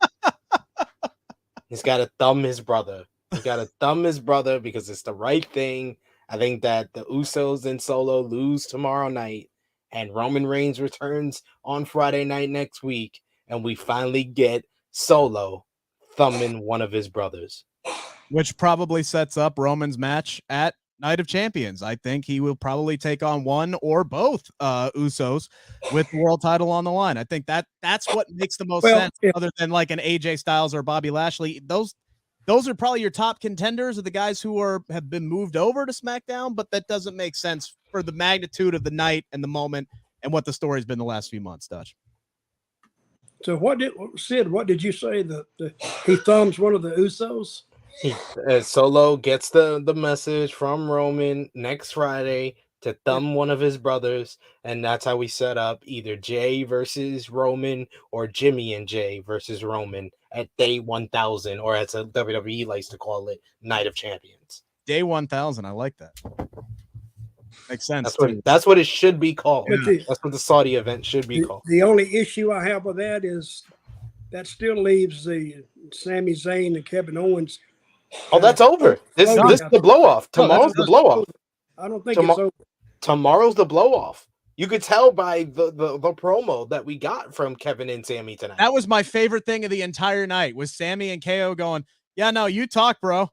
He's got to thumb his brother. He's got to thumb his brother because it's the right thing. I think that the Usos and Solo lose tomorrow night and Roman Reigns returns on Friday night next week and we finally get Solo thumbing one of his brothers. Which probably sets up Roman's match at Night of Champions. I think he will probably take on one or both Usos with the world title on the line. I think that's what makes the most sense, other than like an AJ Styles or Bobby Lashley. Those are probably your top contenders of the guys who have been moved over to SmackDown, but that doesn't make sense for the magnitude of the night and the moment and what the story's been the last few months, Dutch. So what did you say? He thumbs one of the Usos? Solo gets the message from Roman next Friday to thumb one of his brothers, and that's how we set up either Jay versus Roman or Jimmy and Jay versus Roman at Day 1000, or as WWE likes to call it, Night of Champions. Day 1000, I like that. Makes sense. That's what it should be called. Yeah. That's what the Saudi event should be called. The only issue I have with that is that still leaves the Sami Zayn and Kevin Owens. Oh, that's over. This is the blow off. Tomorrow's the blow off. I don't think it's over. Tomorrow's the blow off. You could tell by the promo that we got from Kevin and Sami tonight. That was my favorite thing of the entire night, was Sami and KO going, yeah, no, you talk, bro.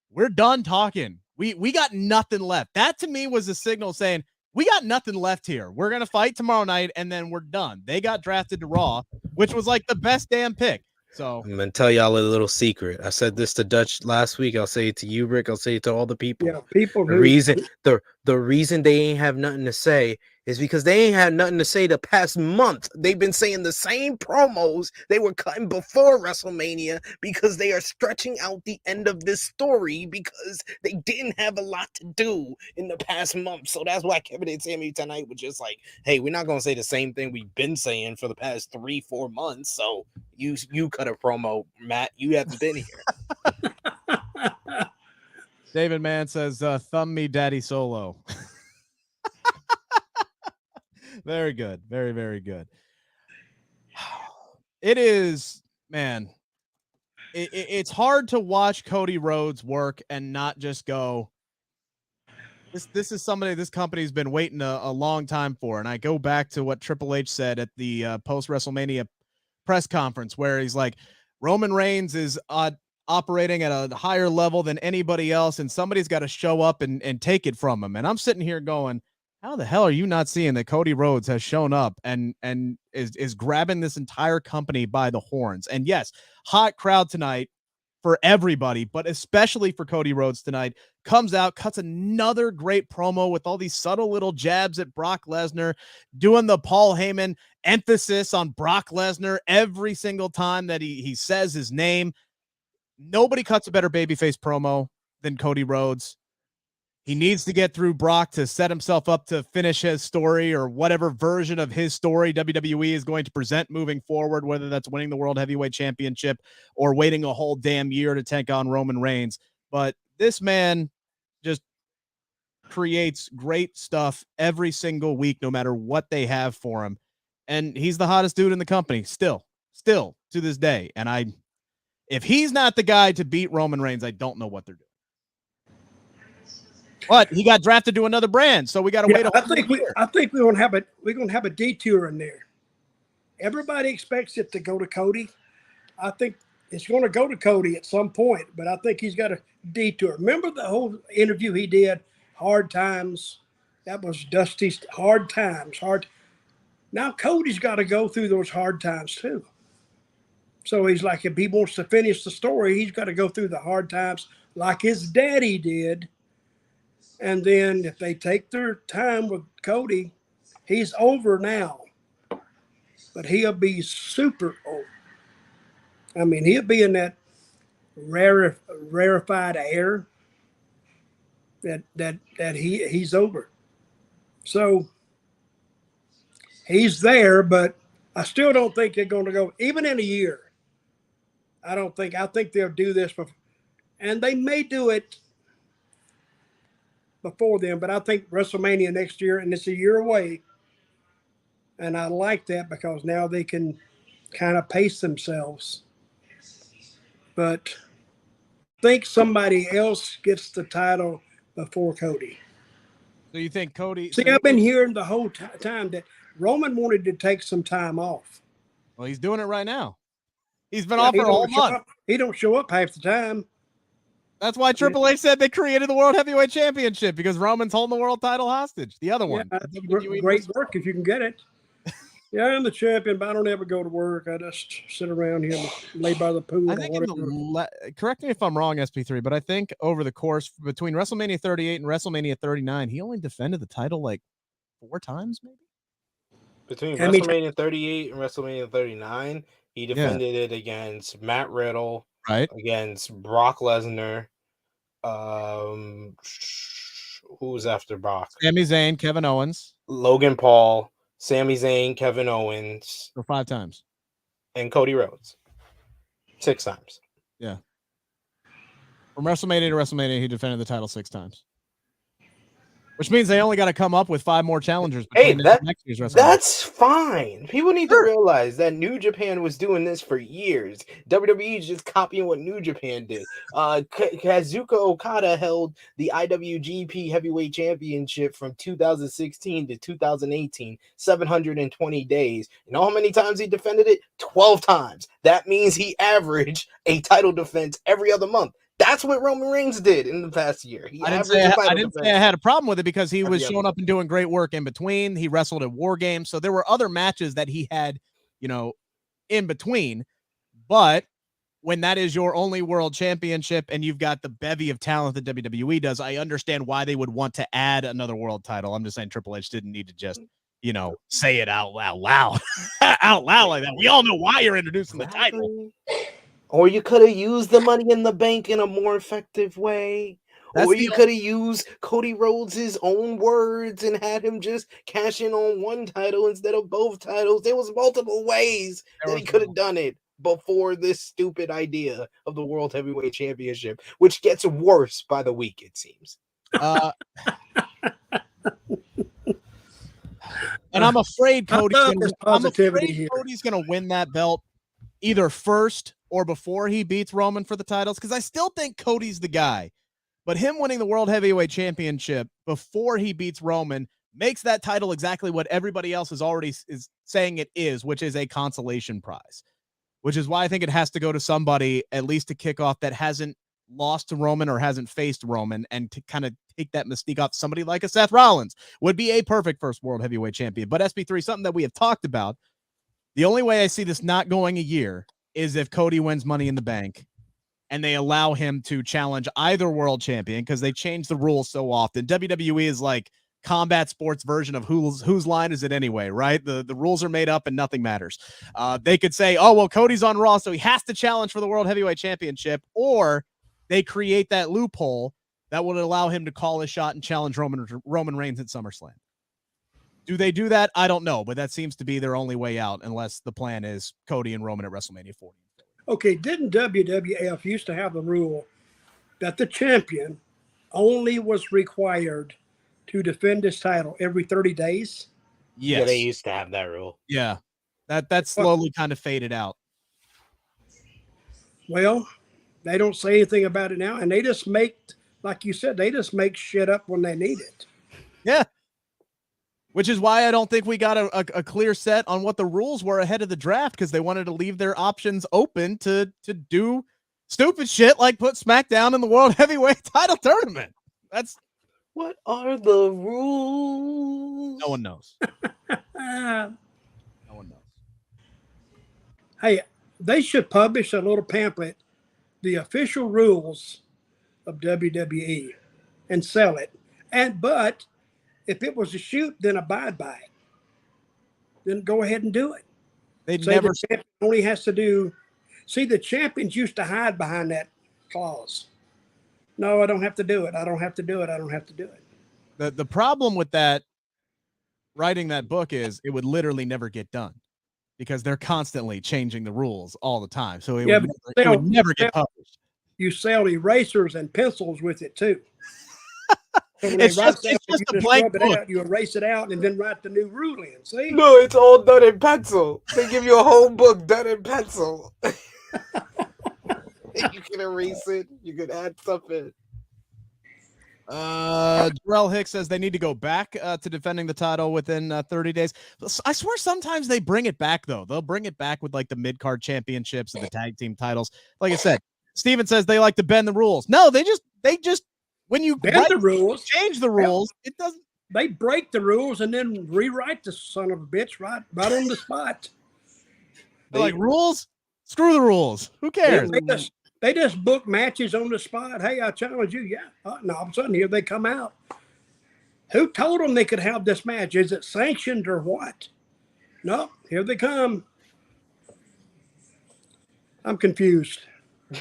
We're done talking. We got nothing left. That to me was a signal saying, we got nothing left here. We're going to fight tomorrow night, and then we're done. They got drafted to Raw, which was like the best damn pick. So I'm gonna tell y'all a little secret. I said this to Dutch last week. I'll say it to you, Rick. I'll say it to all the people. Yeah, people. The reason they ain't have nothing to say is because they ain't had nothing to say the past month. They've been saying the same promos they were cutting before WrestleMania because they are stretching out the end of this story because they didn't have a lot to do in the past month. So that's why Kevin and Sami tonight were just like, hey, we're not gonna say the same thing we've been saying for the past 3-4 months. So you cut a promo, Matt. You haven't been here. David Mann says, thumb me Daddy Solo. Very good. Very, very good. It is, man. It's hard to watch Cody Rhodes work and not just go, this is somebody this company's been waiting a long time for. And I go back to what Triple H said at the post-WrestleMania press conference, where he's like, Roman Reigns is operating at a higher level than anybody else, and somebody's got to show up and take it from him. And I'm sitting here going, how the hell are you not seeing that Cody Rhodes has shown up and is grabbing this entire company by the horns? And yes, hot crowd tonight for everybody, but especially for Cody Rhodes tonight. Comes out, cuts another great promo with all these subtle little jabs at Brock Lesnar, doing the Paul Heyman emphasis on Brock Lesnar every single time that he says his name. Nobody cuts a better babyface promo than Cody Rhodes. He needs to get through Brock to set himself up to finish his story, or whatever version of his story WWE is going to present moving forward, whether that's winning the World Heavyweight Championship or waiting a whole damn year to take on Roman Reigns. But this man just creates great stuff every single week, no matter what they have for him. And he's the hottest dude in the company still to this day. And if he's not the guy to beat Roman Reigns, I don't know what they're doing. But he got drafted to another brand, so we got to wait. I think we're gonna have a detour in there. Everybody expects it to go to Cody. I think it's going to go to Cody at some point, but I think he's got a detour. Remember the whole interview he did, Hard Times? That was Dusty's Hard Times. Now Cody's got to go through those hard times too. So he's like, if he wants to finish the story, he's got to go through the hard times like his daddy did. And then if they take their time with Cody, he's over now. But he'll be super over. I mean, he'll be in that rarefied air that he's over. So he's there, but I still don't think they're going to go, even in a year. I think they'll do this and they may do it before then, but I think WrestleMania next year, and it's a year away. And I like that because now they can kind of pace themselves. But I think somebody else gets the title before Cody. So you think Cody? See, I've been hearing the whole time that Roman wanted to take some time off. Well, he's doing it right now. He's been off for a whole month. He don't show up half the time. That's why Triple H said they created the World Heavyweight Championship, because Roman's holding the world title hostage. The other one. Great work if you can get it. Yeah, I'm the champion, but I don't ever go to work. I just sit around here and lay by the pool. I think correct me if I'm wrong, SP3, but I think over the course between WrestleMania 38 and WrestleMania 39, he only defended the title like 4 times, maybe? Between WrestleMania 38 and WrestleMania 39, he defended it against Matt Riddle, right? Against Brock Lesnar. Who was after Brock? Sami Zayn, Kevin Owens, Logan Paul, Sami Zayn, Kevin Owens. For 5 times. And Cody Rhodes. 6 times. Yeah. From WrestleMania to WrestleMania, he defended the title 6 times. Which means they only got to come up with 5 more challengers. Hey, that's fine. People need to realize that New Japan was doing this for years. WWE is just copying what New Japan did. Kazuchika Okada held the IWGP Heavyweight Championship from 2016 to 2018, 720 days. You know how many times he defended it? 12 times. That means he averaged a title defense every other month. That's what Roman Reigns did in the past year. I didn't say I had a problem with it, because he was showing up and doing great work in between. He wrestled at War Games, so there were other matches that he had, in between. But when that is your only world championship and you've got the bevy of talent that WWE does, I understand why they would want to add another world title. I'm just saying Triple H didn't need to just, say it out loud like that. We all know why you're introducing the title. Or you could have used the Money in the Bank in a more effective way. Or you could have used Cody Rhodes' own words and had him just cash in on one title instead of both titles. There was multiple ways that he could have done it before this stupid idea of the World Heavyweight Championship, which gets worse by the week, it seems. And I'm afraid Cody's going to win that belt either first or before he beats Roman for the titles, because I still think Cody's the guy. But him winning the World Heavyweight Championship before he beats Roman makes that title exactly what everybody else is already saying it is, which is a consolation prize. which is why I think it has to go to somebody at least to kick off that hasn't lost to Roman or hasn't faced Roman, and to kind of take that mystique off. Somebody like a Seth Rollins would be a perfect first world heavyweight champion. But SP3, something that we have talked about, the only way I see this not going a year is if Cody wins Money in the Bank and they allow him to challenge either world champion, because they change the rules so often. WWE is like combat sports version of whose line is it anyway, right? The rules are made up and nothing matters. They could say, oh, well, Cody's on Raw, so he has to challenge for the World Heavyweight Championship, or they create that loophole that would allow him to call his shot and challenge Roman Reigns at SummerSlam. Do they do that? I don't know, but that seems to be their only way out, unless the plan is Cody and Roman at WrestleMania 40. Okay, didn't WWF used to have the rule that the champion only was required to defend his title every 30 days? Yes. Yeah, they used to have that rule. Yeah, that slowly kind of faded out. Well, they don't say anything about it now, and they just make, like you said, they just make shit up when they need it. Yeah. Which is why I don't think we got a clear set on what the rules were ahead of the draft, because they wanted to leave their options open to do stupid shit like put SmackDown in the World Heavyweight title tournament. That's what are the rules? No one knows. No one knows. Hey, they should publish a little pamphlet, the official rules of WWE, and sell it. But if it was a shoot, then abide by it. Then go ahead and do it. They'd never. The champion only has to do. See, the champions used to hide behind that clause. No, I don't have to do it. I don't have to do it. I don't have to do it. The problem with that, writing that book, is it would literally never get done, because they're constantly changing the rules all the time. So it would never get published. You sell erasers and pencils with it too. So it's just a blank book. You erase it out and then write the new rule in. See? No, it's all done in pencil. They give you a whole book done in pencil. You can erase it. You can add stuff in. Jarrell Hicks says they need to go back to defending the title within 30 days. I swear sometimes they bring it back, though. They'll bring it back with like the mid-card championships and the tag team titles. Like I said, Steven says they like to bend the rules. No, they just when you bend the rules, change the rules, it doesn't. They break the rules and then rewrite the son of a bitch right on the spot. They're like, rules? Screw the rules. Who cares? They just book matches on the spot. Hey, I challenge you. Yeah. And all of a sudden, here they come out. Who told them they could have this match? Is it sanctioned or what? No, here they come. I'm confused.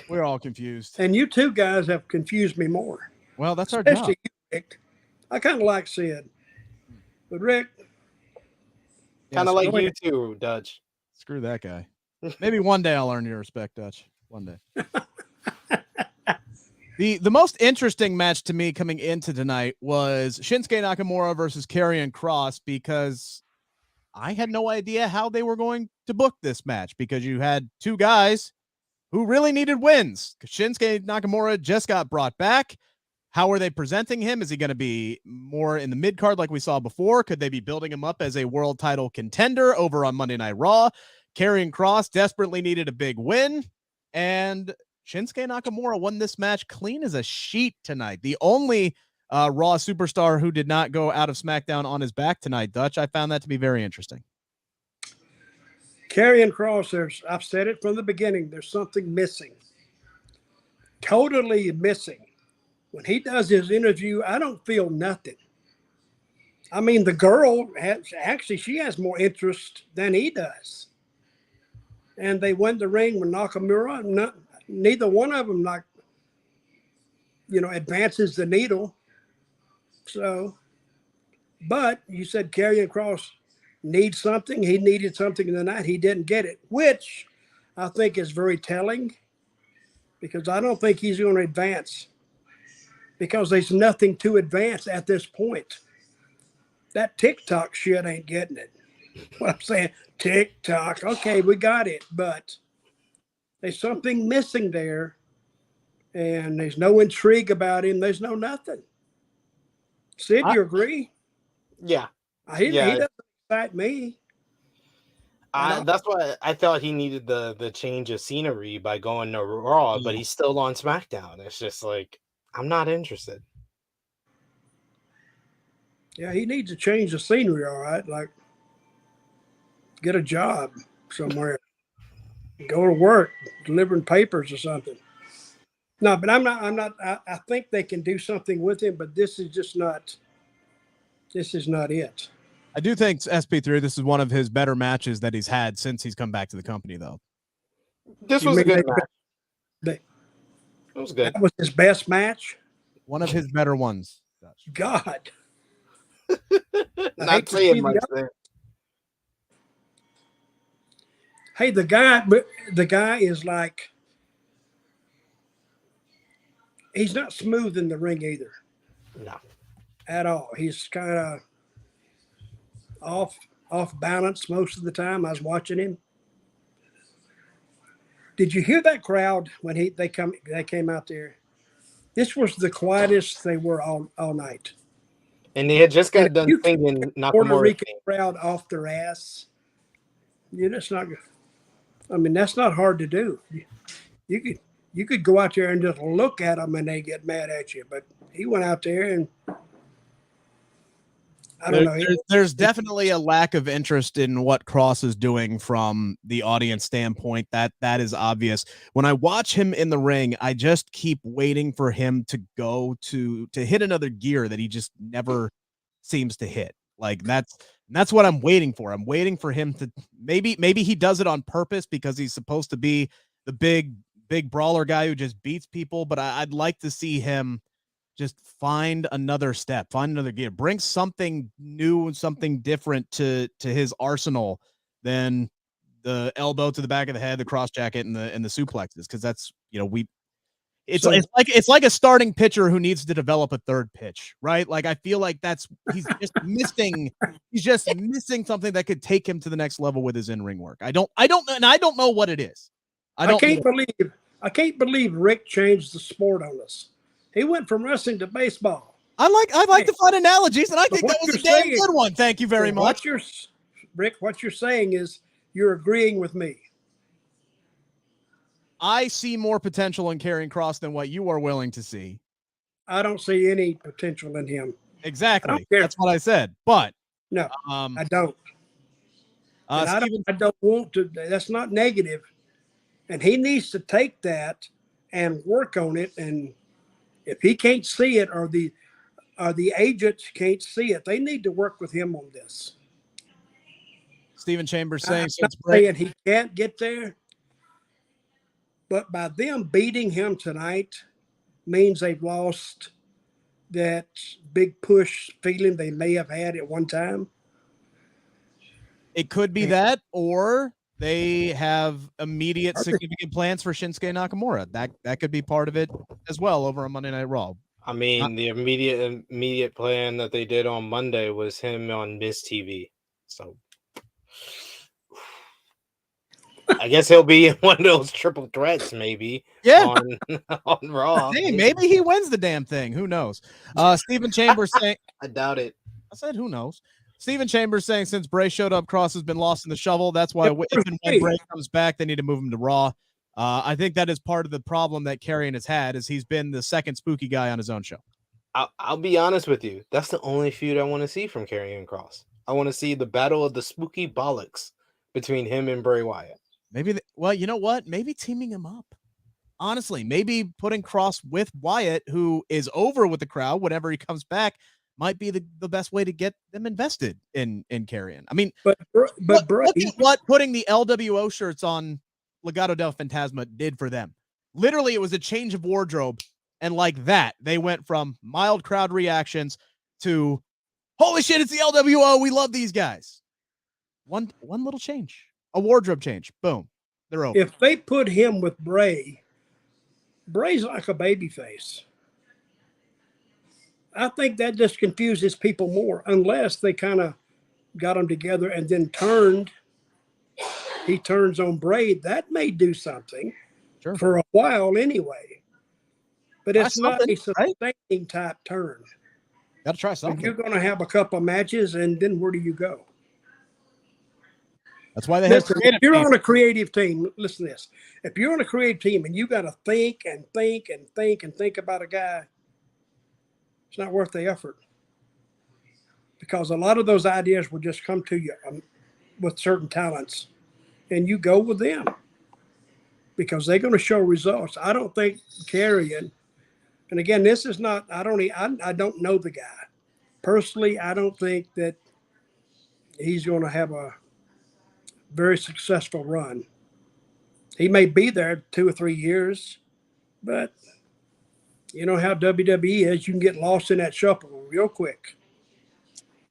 We're all confused. And you two guys have confused me more. Well, that's our Especially job. You, Rick. I kind of like Sid. But Rick. Kind of like you too, Dutch. Screw that guy. Maybe one day I'll earn your respect, Dutch. One day. The most interesting match to me coming into tonight was Shinsuke Nakamura versus Karrion Kross, because I had no idea how they were going to book this match, because you had two guys who really needed wins. Shinsuke Nakamura just got brought back. How are they presenting him? Is he going to be more in the mid-card like we saw before? Could they be building him up as a world title contender over on Monday Night Raw? Karrion Kross desperately needed a big win, and Shinsuke Nakamura won this match clean as a sheet tonight. The only Raw superstar who did not go out of SmackDown on his back tonight, Dutch. I found that to be very interesting. Karrion Kross, I've said it from the beginning, there's something missing. Totally missing. When he does his interview, I don't feel nothing. I mean, the girl she has more interest than he does. And they went the ring with Nakamura. Neither one of them, advances the needle. So, but you said Karrion Kross needs something. He needed something tonight. He didn't get it, which I think is very telling, because I don't think he's going to advance, because there's nothing to advance at this point. That TikTok shit ain't getting it. What I'm saying, TikTok, okay, we got it, but there's something missing there, and there's no intrigue about him. There's no nothing. Sid, you agree? Yeah. He doesn't excite me. That's why I thought he needed the change of scenery by going to Raw, but he's still on SmackDown. It's just like, I'm not interested. Yeah, he needs to change the scenery, all right. Like, get a job somewhere, go to work, delivering papers or something. No, but I'm not. I think they can do something with him, but this is just not. This is not it. I do think SP3, this is one of his better matches that he's had since he's come back to the company, though. This was a good match. It was good. That was his best match? One of his better ones. God. Not saying much there. Hey, the guy is like, he's not smooth in the ring either. No. At all. He's kind of off balance most of the time. I was watching him. Did you hear that crowd when they came out there? This was the quietest they were all night. And they had just got done singing Nakamura. Puerto Rican crowd off their ass. That's not. I mean, that's not hard to do. You could go out there and just look at them and they get mad at you. But he went out there and I don't know. There's definitely a lack of interest in what Cross is doing from the audience standpoint. That is obvious. When I watch him in the ring, I just keep waiting for him to go to hit another gear that he just never seems to hit. Like that's what I'm waiting for. I'm waiting for him to maybe he does it on purpose because he's supposed to be the big brawler guy who just beats people. But I'd like to see him just find another step, find another gear, bring something new and something different to his arsenal than the elbow to the back of the head, the cross jacket, and the suplexes. Because that's it's like a starting pitcher who needs to develop a third pitch, right? Like I feel like he's just missing something that could take him to the next level with his in-ring work. I don't know what it is. I can't believe Rick changed the sport on us. He went from wrestling to baseball. I like to find analogies, and I think that was a damn good one. Thank you very much. What you're saying is you're agreeing with me. I see more potential in Karrion Kross than what you are willing to see. I don't see any potential in him. Exactly. That's what I said. But no, I don't. I don't want to. That's not negative. And he needs to take that and work on it. And if he can't see it, or the agents can't see it, they need to work with him on this. Stephen Chambers saying, he can't get there, but by them beating him tonight means they've lost that big push feeling they may have had at one time. It could be that, or they have immediate significant plans for Shinsuke Nakamura. That could be part of it as well over on Monday Night Raw. I mean, the immediate plan that they did on Monday was him on Miz TV. So I guess he'll be in one of those triple threats, maybe. Yeah, on Raw. Hey, maybe he wins the damn thing. Who knows? Stephen Chambers saying, I doubt it. I said, who knows? Stephen Chambers saying, since Bray showed up, Cross has been lost in the shovel. That's why if and when Bray comes back, they need to move him to Raw. I think that is part of the problem that Karrion has had, is he's been the second spooky guy on his own show. I'll be honest with you. That's the only feud I want to see from Karrion Kross. I want to see the battle of the spooky bollocks between him and Bray Wyatt. Maybe, well, you know what? Maybe teaming him up. Honestly, maybe putting Kross with Wyatt, who is over with the crowd whenever he comes back, might be the best way to get them invested in Karrion. I mean, but look at what putting the LWO shirts on Legado del Fantasma did for them. Literally, it was a change of wardrobe, and like that, they went from mild crowd reactions to, holy shit, it's the LWO. We love these guys. One little change, a wardrobe change. Boom, they're over. If they put him with Bray's like a babyface. I think that just confuses people more, unless they kind of got them together and then he turns on Bray. That may do something for a while anyway. But it's not a sustaining type turn. Got to try something. You're going to have a couple of matches, and then where do you go? That's why they listen, have. If you're on a creative team, listen to this. If you're on a creative team and you got to think and think and think and think about a guy, it's not worth the effort. Because a lot of those ideas will just come to you with certain talents, and you go with them because they're going to show results. I don't think carrying, and again, this is not. I don't know the guy personally. I don't think that he's going to have a very successful run. He may be there 2 or 3 years, but you know how WWE is. You can get lost in that shuffle real quick.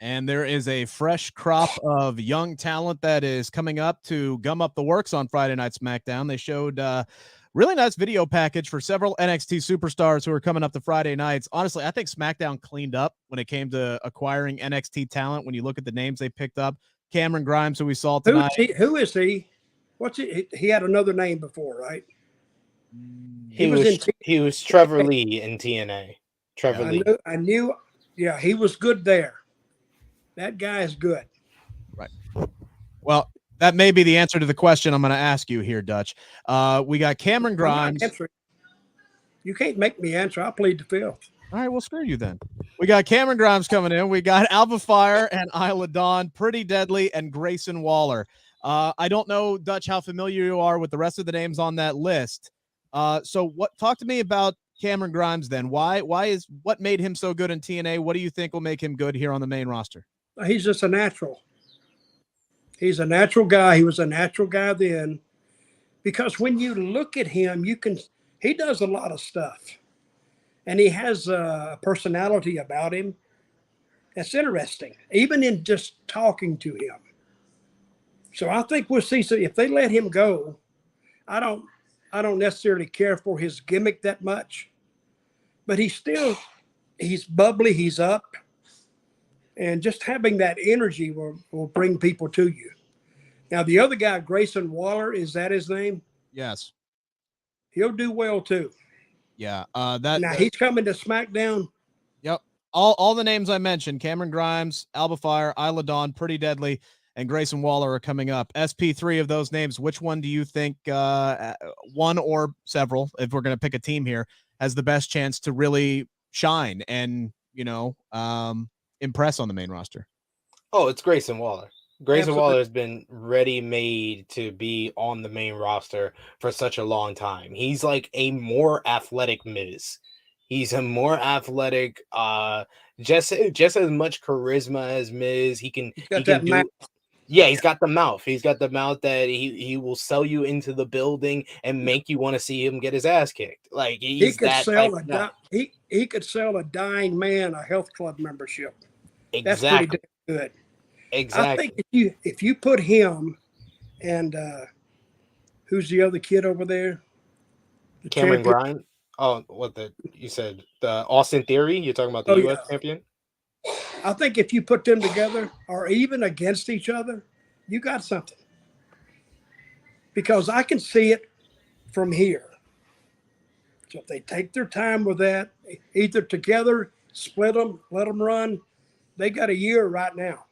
And there is a fresh crop of young talent that is coming up to gum up the works on Friday Night SmackDown. They showed really nice video package for several NXT superstars who are coming up to Friday nights. Honestly, I think SmackDown cleaned up when it came to acquiring NXT talent. When you look at the names they picked up, Cameron Grimes, who we saw tonight. Who is he? What's he? He had another name before, right? He was Trevor Lee in TNA. Trevor Lee. I knew. Yeah, he was good there. That guy is good. Right. Well, that may be the answer to the question I'm going to ask you here, Dutch. We got Cameron Grimes. You can't make me answer. I'll plead the fifth. All right, well, screw you then. We got Cameron Grimes coming in. We got Alpha Fire and Isla Dawn, Pretty Deadly, and Grayson Waller. I don't know, Dutch, how familiar you are with the rest of the names on that list. So talk to me about Cameron Grimes then. What made him so good in TNA? What do you think will make him good here on the main roster? He's just a natural. He's a natural guy. He was a natural guy then. Because when you look at him, he does a lot of stuff. And he has a personality about him that's interesting, even in just talking to him. So I think we'll see. So if they let him go, I don't necessarily care for his gimmick that much. But he's bubbly, he's up. And just having that energy will bring people to you. Now, the other guy, Grayson Waller, is that his name? Yes. He'll do well, too. Yeah. He's coming to SmackDown. Yep. All the names I mentioned, Cameron Grimes, Alba Fire, Isla Dawn, Pretty Deadly, and Grayson Waller are coming up. SP3 of those names, which one do you think, one or several, if we're going to pick a team here, has the best chance to really shine and, impress on the main roster? Oh, it's Grayson Waller. Grayson Waller has been ready-made to be on the main roster for such a long time. He's like a more athletic Miz. He's a more athletic, just as much charisma as Miz. He can do. Yeah, he's got the mouth. He's got the mouth that he will sell you into the building and make you want to see him get his ass kicked. Like he could sell a dying man a health club membership. Exactly. That's pretty good. Exactly. I think if you put him and who's the other kid over there? Cameron Grimes. Oh, you said the Austin Theory? You're talking about the U.S. champion? I think if you put them together or even against each other, you got something. Because I can see it from here. So if they take their time with that, either together, split them, let them run, they got a year right now.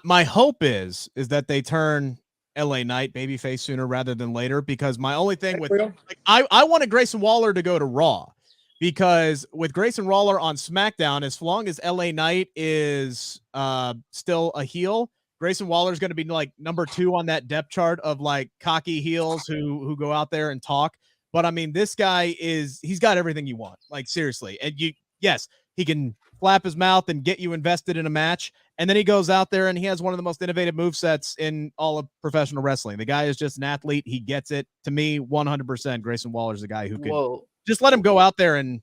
My hope is that they turn LA Knight babyface sooner rather than later, because my only thing with I wanted Grayson Waller to go to Raw, because with Grayson Waller on SmackDown, as long as LA Knight is still a heel, Grayson Waller is going to be like number 2 on that depth chart of like cocky heels who go out there and talk. But I mean, this guy he's got everything you want. Like seriously. And yes, he can flap his mouth and get you invested in a match. And then he goes out there and he has one of the most innovative movesets in all of professional wrestling. The guy is just an athlete. He gets it. To me, 100% Grayson Waller is the guy who could just let him go out there and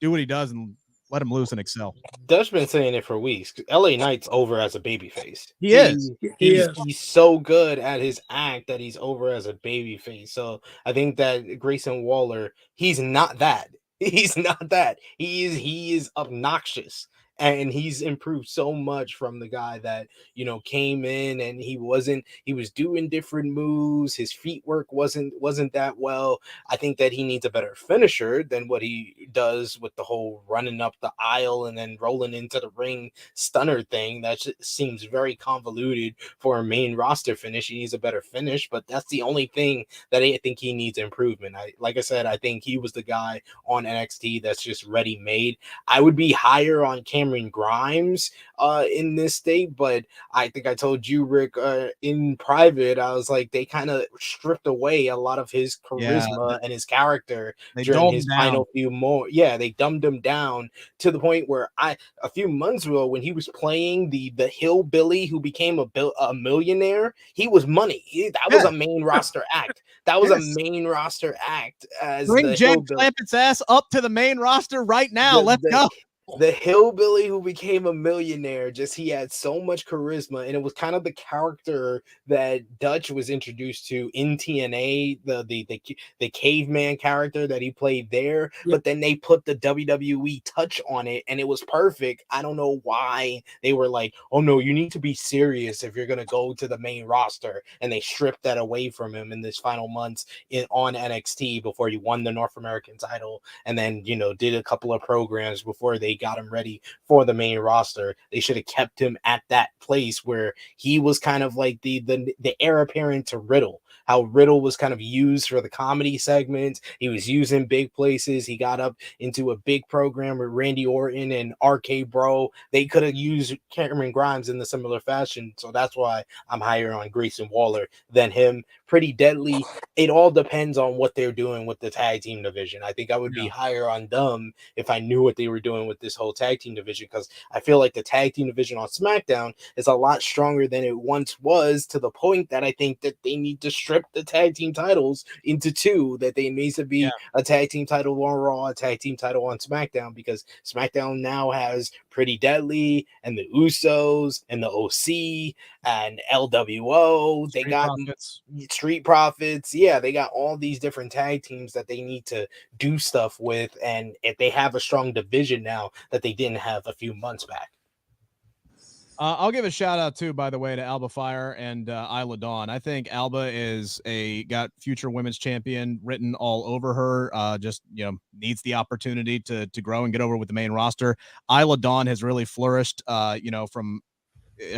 do what he does and let him loose and excel. Dutch been saying it for weeks. LA Knight's over as a babyface. He's so good at his act that he's over as a babyface. So I think that Grayson Waller, he's not that. He's not that. He is obnoxious. and he's improved so much from the guy that, you know, came in and he was doing different moves. His feet work wasn't that well. I think that he needs a better finisher than what he does with the whole running up the aisle and then rolling into the ring stunner thing. That seems very convoluted for a main roster finish. He needs a better finish, but that's the only thing that I think he needs improvement. Like I said, I think he was the guy on NXT that's just ready made. I would be higher on Cameron Grimes in this state, but I think I told you, Rick, in private, I was like, they kind of stripped away a lot of his charisma and his character during his final few more. Yeah, they dumbed him down to the point where a few months ago, when he was playing the hillbilly who became a millionaire, he was money. That was a main roster act. That was a main roster act. As bring Jack Clampett's ass up to the main roster right now. Let's go. The hillbilly who became a millionaire, he had so much charisma, and it was kind of the character that Dutch was introduced to in TNA, the caveman character that he played there. But then they put the WWE touch on it, and it was perfect. I don't know why they were like, oh no, you need to be serious if you're gonna go to the main roster, and they stripped that away from him in this final months on NXT before he won the North American title, and then, you know, did a couple of programs before they got him ready for the main roster. They should have kept him at that place where he was kind of like the heir apparent to Riddle. How Riddle was kind of used for the comedy segments. He was used in big places. He got up into a big program with Randy Orton and RK Bro. They could have used Cameron Grimes in the similar fashion. So that's why I'm higher on Grayson Waller than him. Pretty deadly. It all depends on what they're doing with the tag team division. I think I would be higher on them if I knew what they were doing with this whole tag team division, because I feel like the tag team division on SmackDown is a lot stronger than it once was, to the point that I think that they need to strip the tag team titles into two, that they needs to be a tag team title on Raw, a tag team title on SmackDown, because SmackDown now has Pretty Deadly and the Usos and the OC and LWO. They got Street Profits. Yeah, they got all these different tag teams that they need to do stuff with, and if they have a strong division now that they didn't have a few months back. I'll give a shout out too, by the way, to Alba Fire and Isla Dawn. I think Alba is got future women's champion written all over her. Just, you know, needs the opportunity to grow and get over with the main roster. Isla Dawn has really flourished, you know, from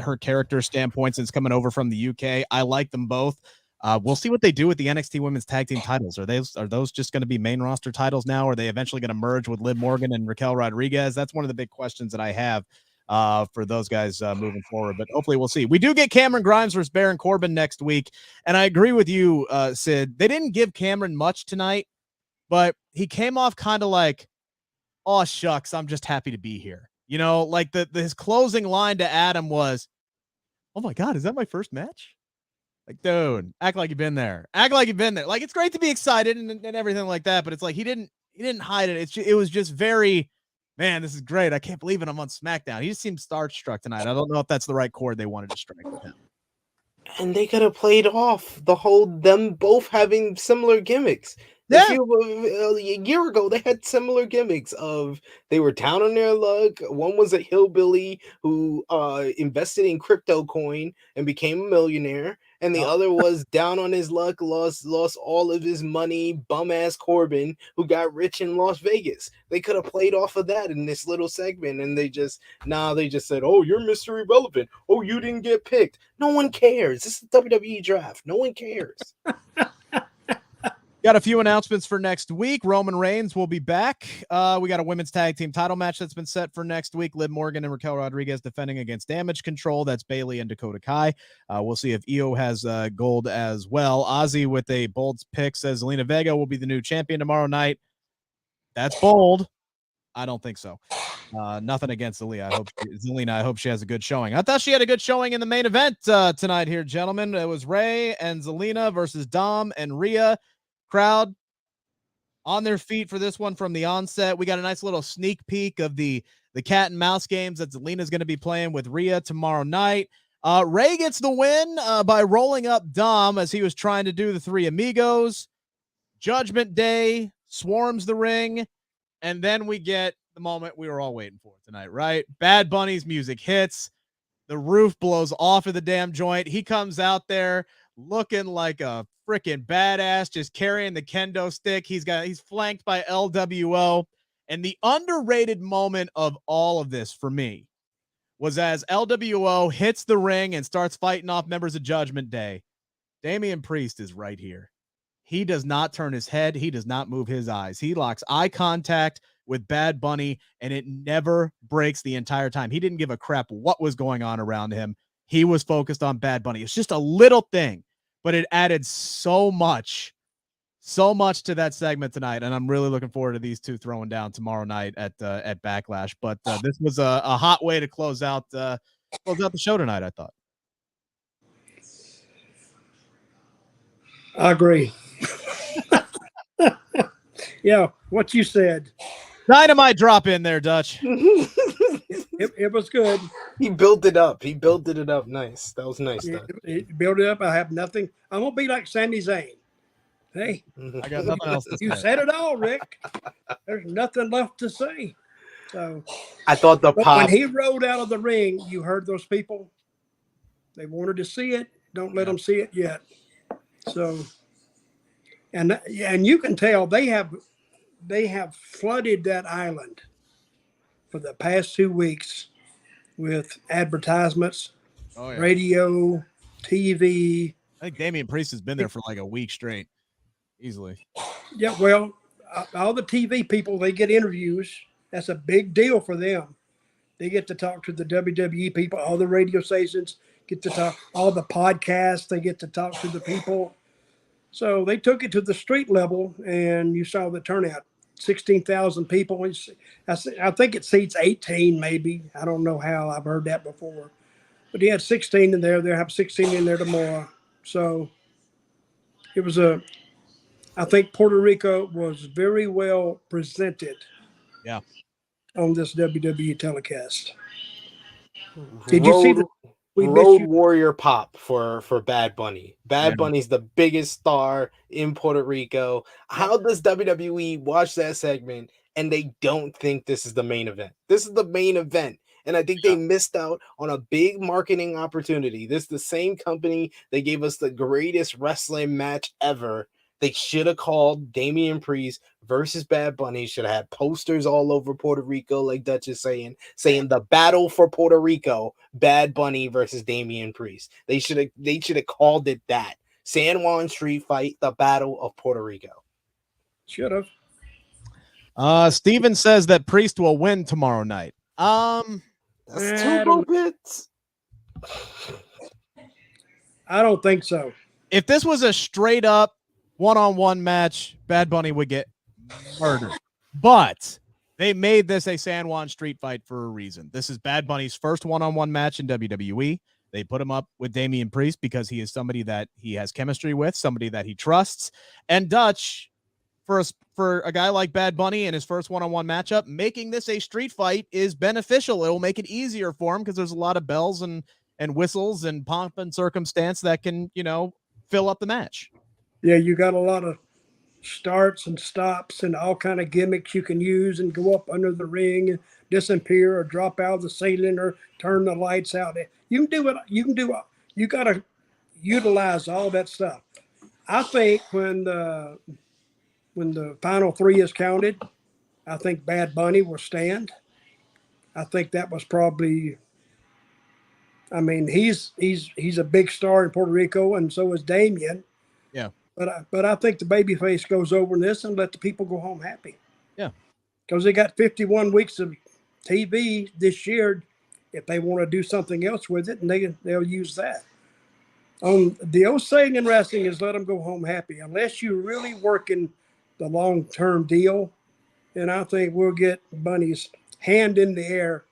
her character standpoint since coming over from the UK. I like them both. We'll see what they do with the NXT Women's Tag Team titles. Are those just going to be main roster titles now? Or are they eventually going to merge with Liv Morgan and Raquel Rodriguez? That's one of the big questions that I have for those guys moving forward. But hopefully we'll see. We do get Cameron Grimes versus Baron Corbin next week. And I agree with you, Sid. They didn't give Cameron much tonight, but he came off kind of like, oh, shucks, I'm just happy to be here. You know, like his closing line to Adam was, oh my God, is that my first match? Like, dude, act like you've been there. Act like you've been there. Like, it's great to be excited and everything like that, but it's like he didn't hide it. It was just very, man, this is great. I can't believe it. I'm on SmackDown. He just seemed starstruck tonight. I don't know if that's the right chord they wanted to strike with him. And they could have played off the whole them both having similar gimmicks. Yeah. A year ago, they had similar gimmicks of they were down on their luck. One was a hillbilly who invested in crypto coin and became a millionaire. And the other was down on his luck, lost all of his money, bum-ass Corbin, who got rich in Las Vegas. They could have played off of that in this little segment, and they just said, oh, you're Mr. Irrelevant. Oh, you didn't get picked. No one cares. This is the WWE draft. No one cares. Got a few announcements for next week. Roman Reigns will be back. We got a women's tag team title match that's been set for next week. Liv Morgan and Raquel Rodriguez defending against Damage Control. That's Bayley and Dakota Kai. We'll see if Io has gold as well. Ozzy with a bold pick says Zelina Vega will be the new champion tomorrow night. That's bold. I don't think so. Nothing against Zelina. I hope she has a good showing. I thought she had a good showing in the main event tonight here, gentlemen. It was Ray and Zelina versus Dom and Rhea. Crowd on their feet for this one from the onset. We got a nice little sneak peek of the cat and mouse games that Zelina's going to be playing with Rhea tomorrow night. Ray gets the win by rolling up Dom as he was trying to do the Three Amigos. Judgment Day swarms the ring, and then we get the moment we were all waiting for tonight, right? Bad Bunny's music hits. The roof blows off of the damn joint. He comes out there looking like a freaking badass, just carrying the kendo stick. He's flanked by LWO. And the underrated moment of all of this for me was as LWO hits the ring and starts fighting off members of Judgment Day. Damian Priest is right here. He does not turn his head. He does not move his eyes. He locks eye contact with Bad Bunny, and it never breaks the entire time. He didn't give a crap what was going on around him. He was focused on Bad Bunny. It's just a little thing, but it added so much to that segment tonight, and I'm really looking forward to these two throwing down tomorrow night at Backlash. But this was a hot way to close out the show tonight, I thought. I agree. Yeah, what you said. Dynamite drop in there, Dutch. It was good. He built it up. He built it up nice. That was nice. He built it up. I have nothing. I won't be like Sami Zayn. Hey, I got nothing else to say. You said it all, Rick. There's nothing left to say. So I thought when he rode out of the ring, you heard those people. They wanted to see it. Don't let them see it yet. So, and you can tell they have flooded that island for the past 2 weeks with advertisements, radio, TV. I think Damian Priest has been there for like a week straight, easily. Yeah, well, all the TV people, they get interviews. That's a big deal for them. They get to talk to the WWE people, all the radio stations get to talk, all the podcasts, they get to talk to the people. So they took it to the street level, and you saw the turnout. 16,000 people. I think it seats 18, maybe. I don't know how. I've heard that before. But he had 16 in there. They'll have 16 in there tomorrow. So it was I think Puerto Rico was very well presented. Yeah. On this WWE telecast. Did you see the Road Warrior pop for Bad Bunny? Bad Bunny's the biggest star in Puerto Rico. How does WWE watch that segment and they don't think this is the main event? This is the main event. And I think they missed out on a big marketing opportunity. This is the same company that gave us the greatest wrestling match ever. They should have called Damian Priest versus Bad Bunny. Should have had posters all over Puerto Rico, like Dutch is saying the battle for Puerto Rico, Bad Bunny versus Damian Priest. They should have called it that. San Juan Street Fight, the Battle of Puerto Rico. Should have. Steven says that Priest will win tomorrow night. That's two bits. I don't think so. If this was a straight up one-on-one match, Bad Bunny would get murdered. But they made this a San Juan Street Fight for a reason. This is Bad Bunny's first one-on-one match in WWE. They put him up with Damian Priest because he is somebody that he has chemistry with, somebody that he trusts. And Dutch, for a guy like Bad Bunny in his first one-on-one matchup, making this a street fight is beneficial. It will make it easier for him because there's a lot of bells and whistles and pomp and circumstance that can, fill up the match. Yeah, you got a lot of starts and stops and all kind of gimmicks you can use and go up under the ring and disappear or drop out of the ceiling or turn the lights out. You can do it. You got to utilize all that stuff. I think when the final three is counted, I think Bad Bunny will stand. I think that was probably. I mean, he's a big star in Puerto Rico, and so is Damian. Yeah. But I think the babyface goes over in this and let the people go home happy. Yeah. Because they got 51 weeks of TV this year. If they want to do something else with it, and they'll use that. The old saying in wrestling is let them go home happy. Unless you're really working the long-term deal, and I think we'll get Bunny's hand in the air.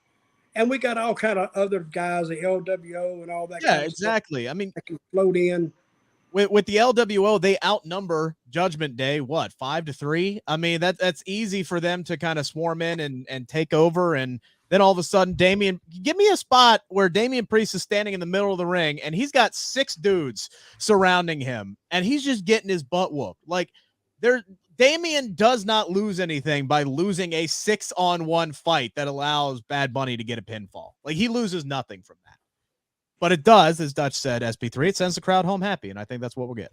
And we got all kind of other guys, the LWO and all that. Yeah, exactly. I mean, that can float in. With the LWO, they outnumber Judgment Day, 5-3? I mean, that's easy for them to kind of swarm in and take over. And then all of a sudden, give me a spot where Damian Priest is standing in the middle of the ring and he's got 6 dudes surrounding him and he's just getting his butt whooped. Like, Damian does not lose anything by losing a 6-on-1 fight that allows Bad Bunny to get a pinfall. Like, he loses nothing from that. But it does, as Dutch said, SP3, it sends the crowd home happy, and I think that's what we'll get.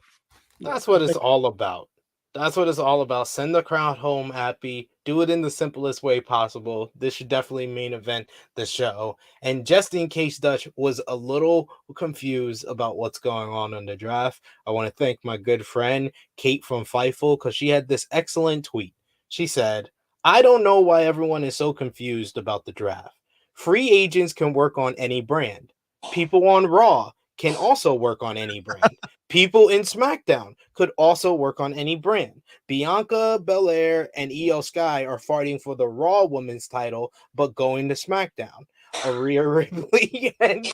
That's what it's all about. That's what it's all about. Send the crowd home happy. Do it in the simplest way possible. This should definitely main event the show. And just in case Dutch was a little confused about what's going on in the draft, I want to thank my good friend Kate from Fightful, because she had this excellent tweet. She said, "I don't know why everyone is so confused about the draft. Free agents can work on any brand. People on Raw can also work on any brand. People in SmackDown could also work on any brand. Bianca Belair and Io Sky are fighting for the Raw Women's title, but going to SmackDown. Rhea Ripley and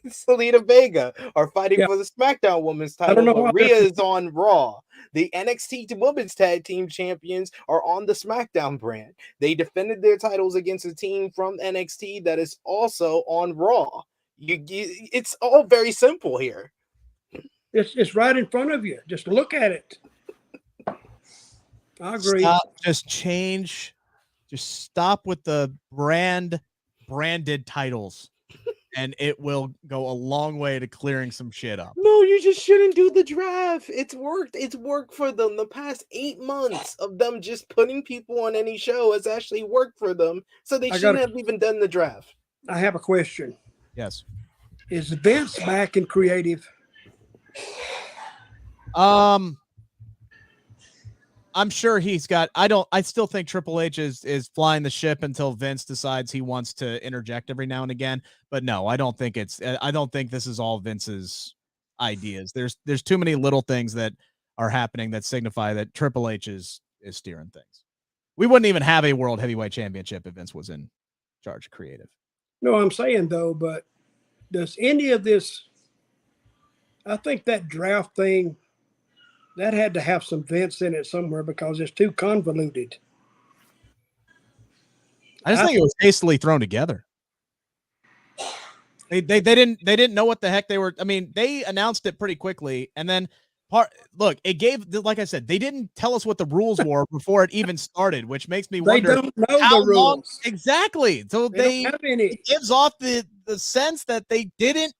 Selena Vega are fighting for the SmackDown Women's title, but Rhea is on Raw. The NXT Women's Tag Team Champions are on the SmackDown brand. They defended their titles against a team from NXT that is also on Raw. It's all very simple here. It's right in front of you. Just look at it. I agree. Just stop with the branded titles, and it will go a long way to clearing some shit up. No, you just shouldn't do the draft. It's worked. It's worked for them. The past 8 months of them just putting people on any show has actually worked for them. So they shouldn't have even done the draft. I have a question. Yes. Is Vince back in creative? I'm sure he's got. I still think Triple H is flying the ship until Vince decides he wants to interject every now and again. But no, I don't think this is all Vince's ideas. There's too many little things that are happening that signify that Triple H is steering things. We wouldn't even have a World Heavyweight Championship if Vince was in charge of creative. No, I'm saying though, but does any of this? I think that draft thing, that had to have some Vince in it somewhere because it's too convoluted. I just think it was hastily thrown together. They didn't know what the heck they were. I mean, they announced it pretty quickly, and then it gave, like I said, they didn't tell us what the rules were before it even started, which makes me wonder. They don't know the rules. Exactly. So it gives off the sense that they didn't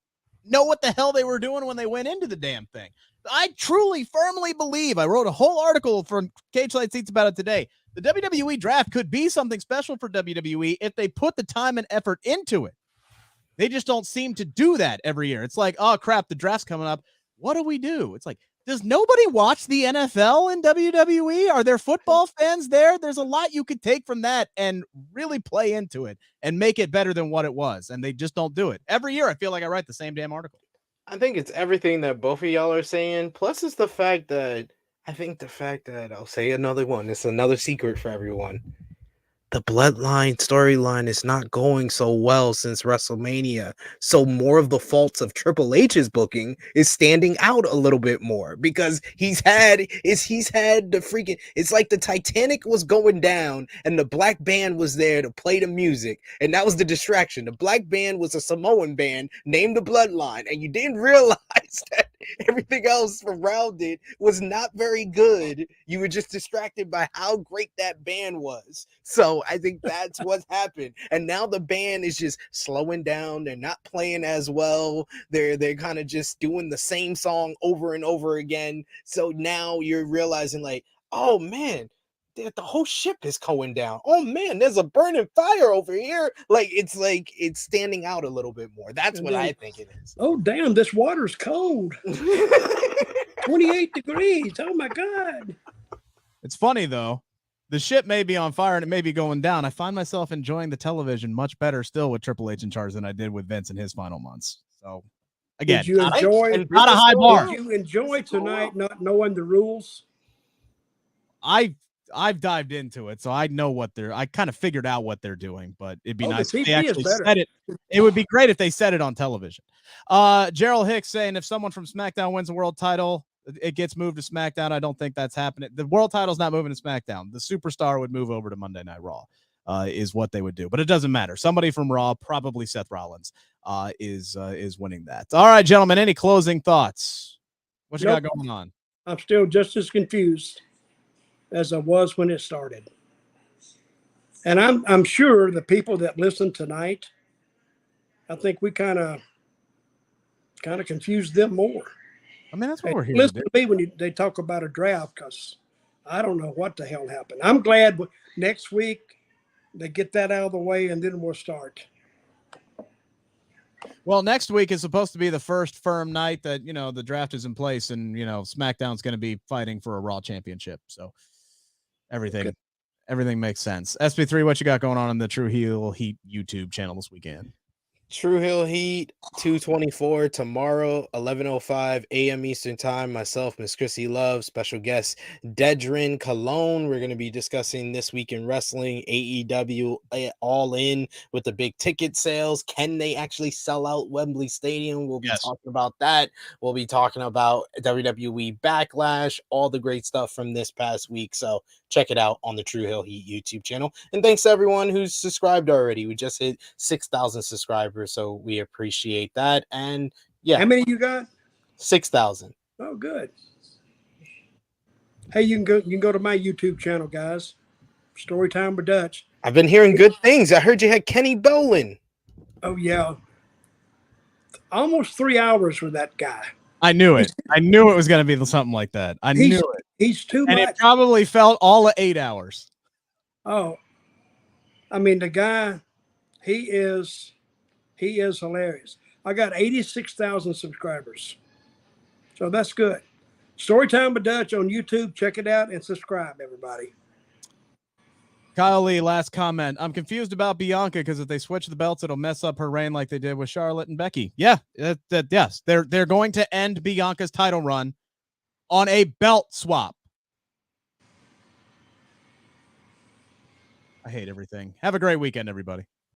know what the hell they were doing when they went into the damn thing. I truly, firmly believe, I wrote a whole article from Cage Side Seats about it today. The WWE draft could be something special for WWE if they put the time and effort into it. They just don't seem to do that every year. It's like, oh crap, the draft's coming up. What do we do? It's like, does nobody watch the NFL in WWE? Are there football fans there? There's a lot you could take from that and really play into it and make it better than what it was. And they just don't do it. Every year, I feel like I write the same damn article. I think it's everything that both of y'all are saying. Plus, it's the fact that I'll say another one. It's another secret for everyone. The Bloodline storyline is not going so well since WrestleMania. So more of the faults of Triple H's booking is standing out a little bit more because he's had the freaking, it's like the Titanic was going down and the black band was there to play the music. And that was the distraction. The black band was a Samoan band named the Bloodline. And you didn't realize that everything else around it was not very good. You were just distracted by how great that band was. So I think that's what's happened. And now the band is just slowing down. They're not playing as well. They're kind of just doing the same song over and over again. So now you're realizing like, oh man, the whole ship is going down. Oh man, there's a burning fire over here. It's standing out a little bit more. That's what I think it is. Oh damn, this water's cold. 28 degrees. Oh my God. It's funny though. The ship may be on fire and it may be going down. I find myself enjoying the television much better still with Triple H in charge than I did with Vince in his final months. So again, did you enjoy not a high bar. Did you enjoy tonight not knowing the rules? I've dived into it, so I know I kind of figured out what they're doing, but it'd be nice if they TV actually said it. It would be great if they said it on television. Gerald Hicks saying if someone from SmackDown wins a world title, it gets moved to SmackDown. I don't think that's happening. The world title's not moving to SmackDown. The superstar would move over to Monday Night Raw, is what they would do. But it doesn't matter. Somebody from Raw, probably Seth Rollins, is winning that. All right, gentlemen, any closing thoughts? What you got going on? I'm still just as confused. as I was when it started. And I'm sure the people that listen tonight, I think we kind of confused them more. I mean, that's what we're here Listen to do. to me when they talk about a draft, because I don't know what the hell happened. I'm glad next week they get that out of the way, and then we'll start. Well, next week is supposed to be the first firm night that, the draft is in place, and, SmackDown's going to be fighting for a Raw championship. So everything makes sense. SP3, what you got going on in the True Heel Heat YouTube channel this weekend? True Hill Heat 224 tomorrow, 11:05 a.m. Eastern Time. Myself, Miss Chrissy Love, special guest Dedrin Cologne. We're going to be discussing this week in wrestling, AEW All In with the big ticket sales. Can they actually sell out Wembley Stadium? We'll be talking about that. We'll be talking about WWE Backlash, all the great stuff from this past week. So check it out on the True Hill Heat YouTube channel. And thanks to everyone who's subscribed already. We just hit 6,000 subscribers. So we appreciate that. And how many you got? 6,000. Oh, good. Hey, you can go to my YouTube channel, guys. Storytime with Dutch. I've been hearing good things. I heard you had Kenny Bolin. Oh yeah, almost 3 hours with that guy. I knew it. I knew it was going to be something like that. I knew it. He's too much. And it probably felt all of 8 hours. Oh, I mean, the guy, he is hilarious. I got 86,000 subscribers. So that's good. Storytime with Dutch on YouTube. Check it out and subscribe, everybody. Kyle Lee, last comment. I'm confused about Bianca because if they switch the belts, it'll mess up her reign like they did with Charlotte and Becky. Yeah, yes. They're going to end Bianca's title run on a belt swap. I hate everything. Have a great weekend, everybody.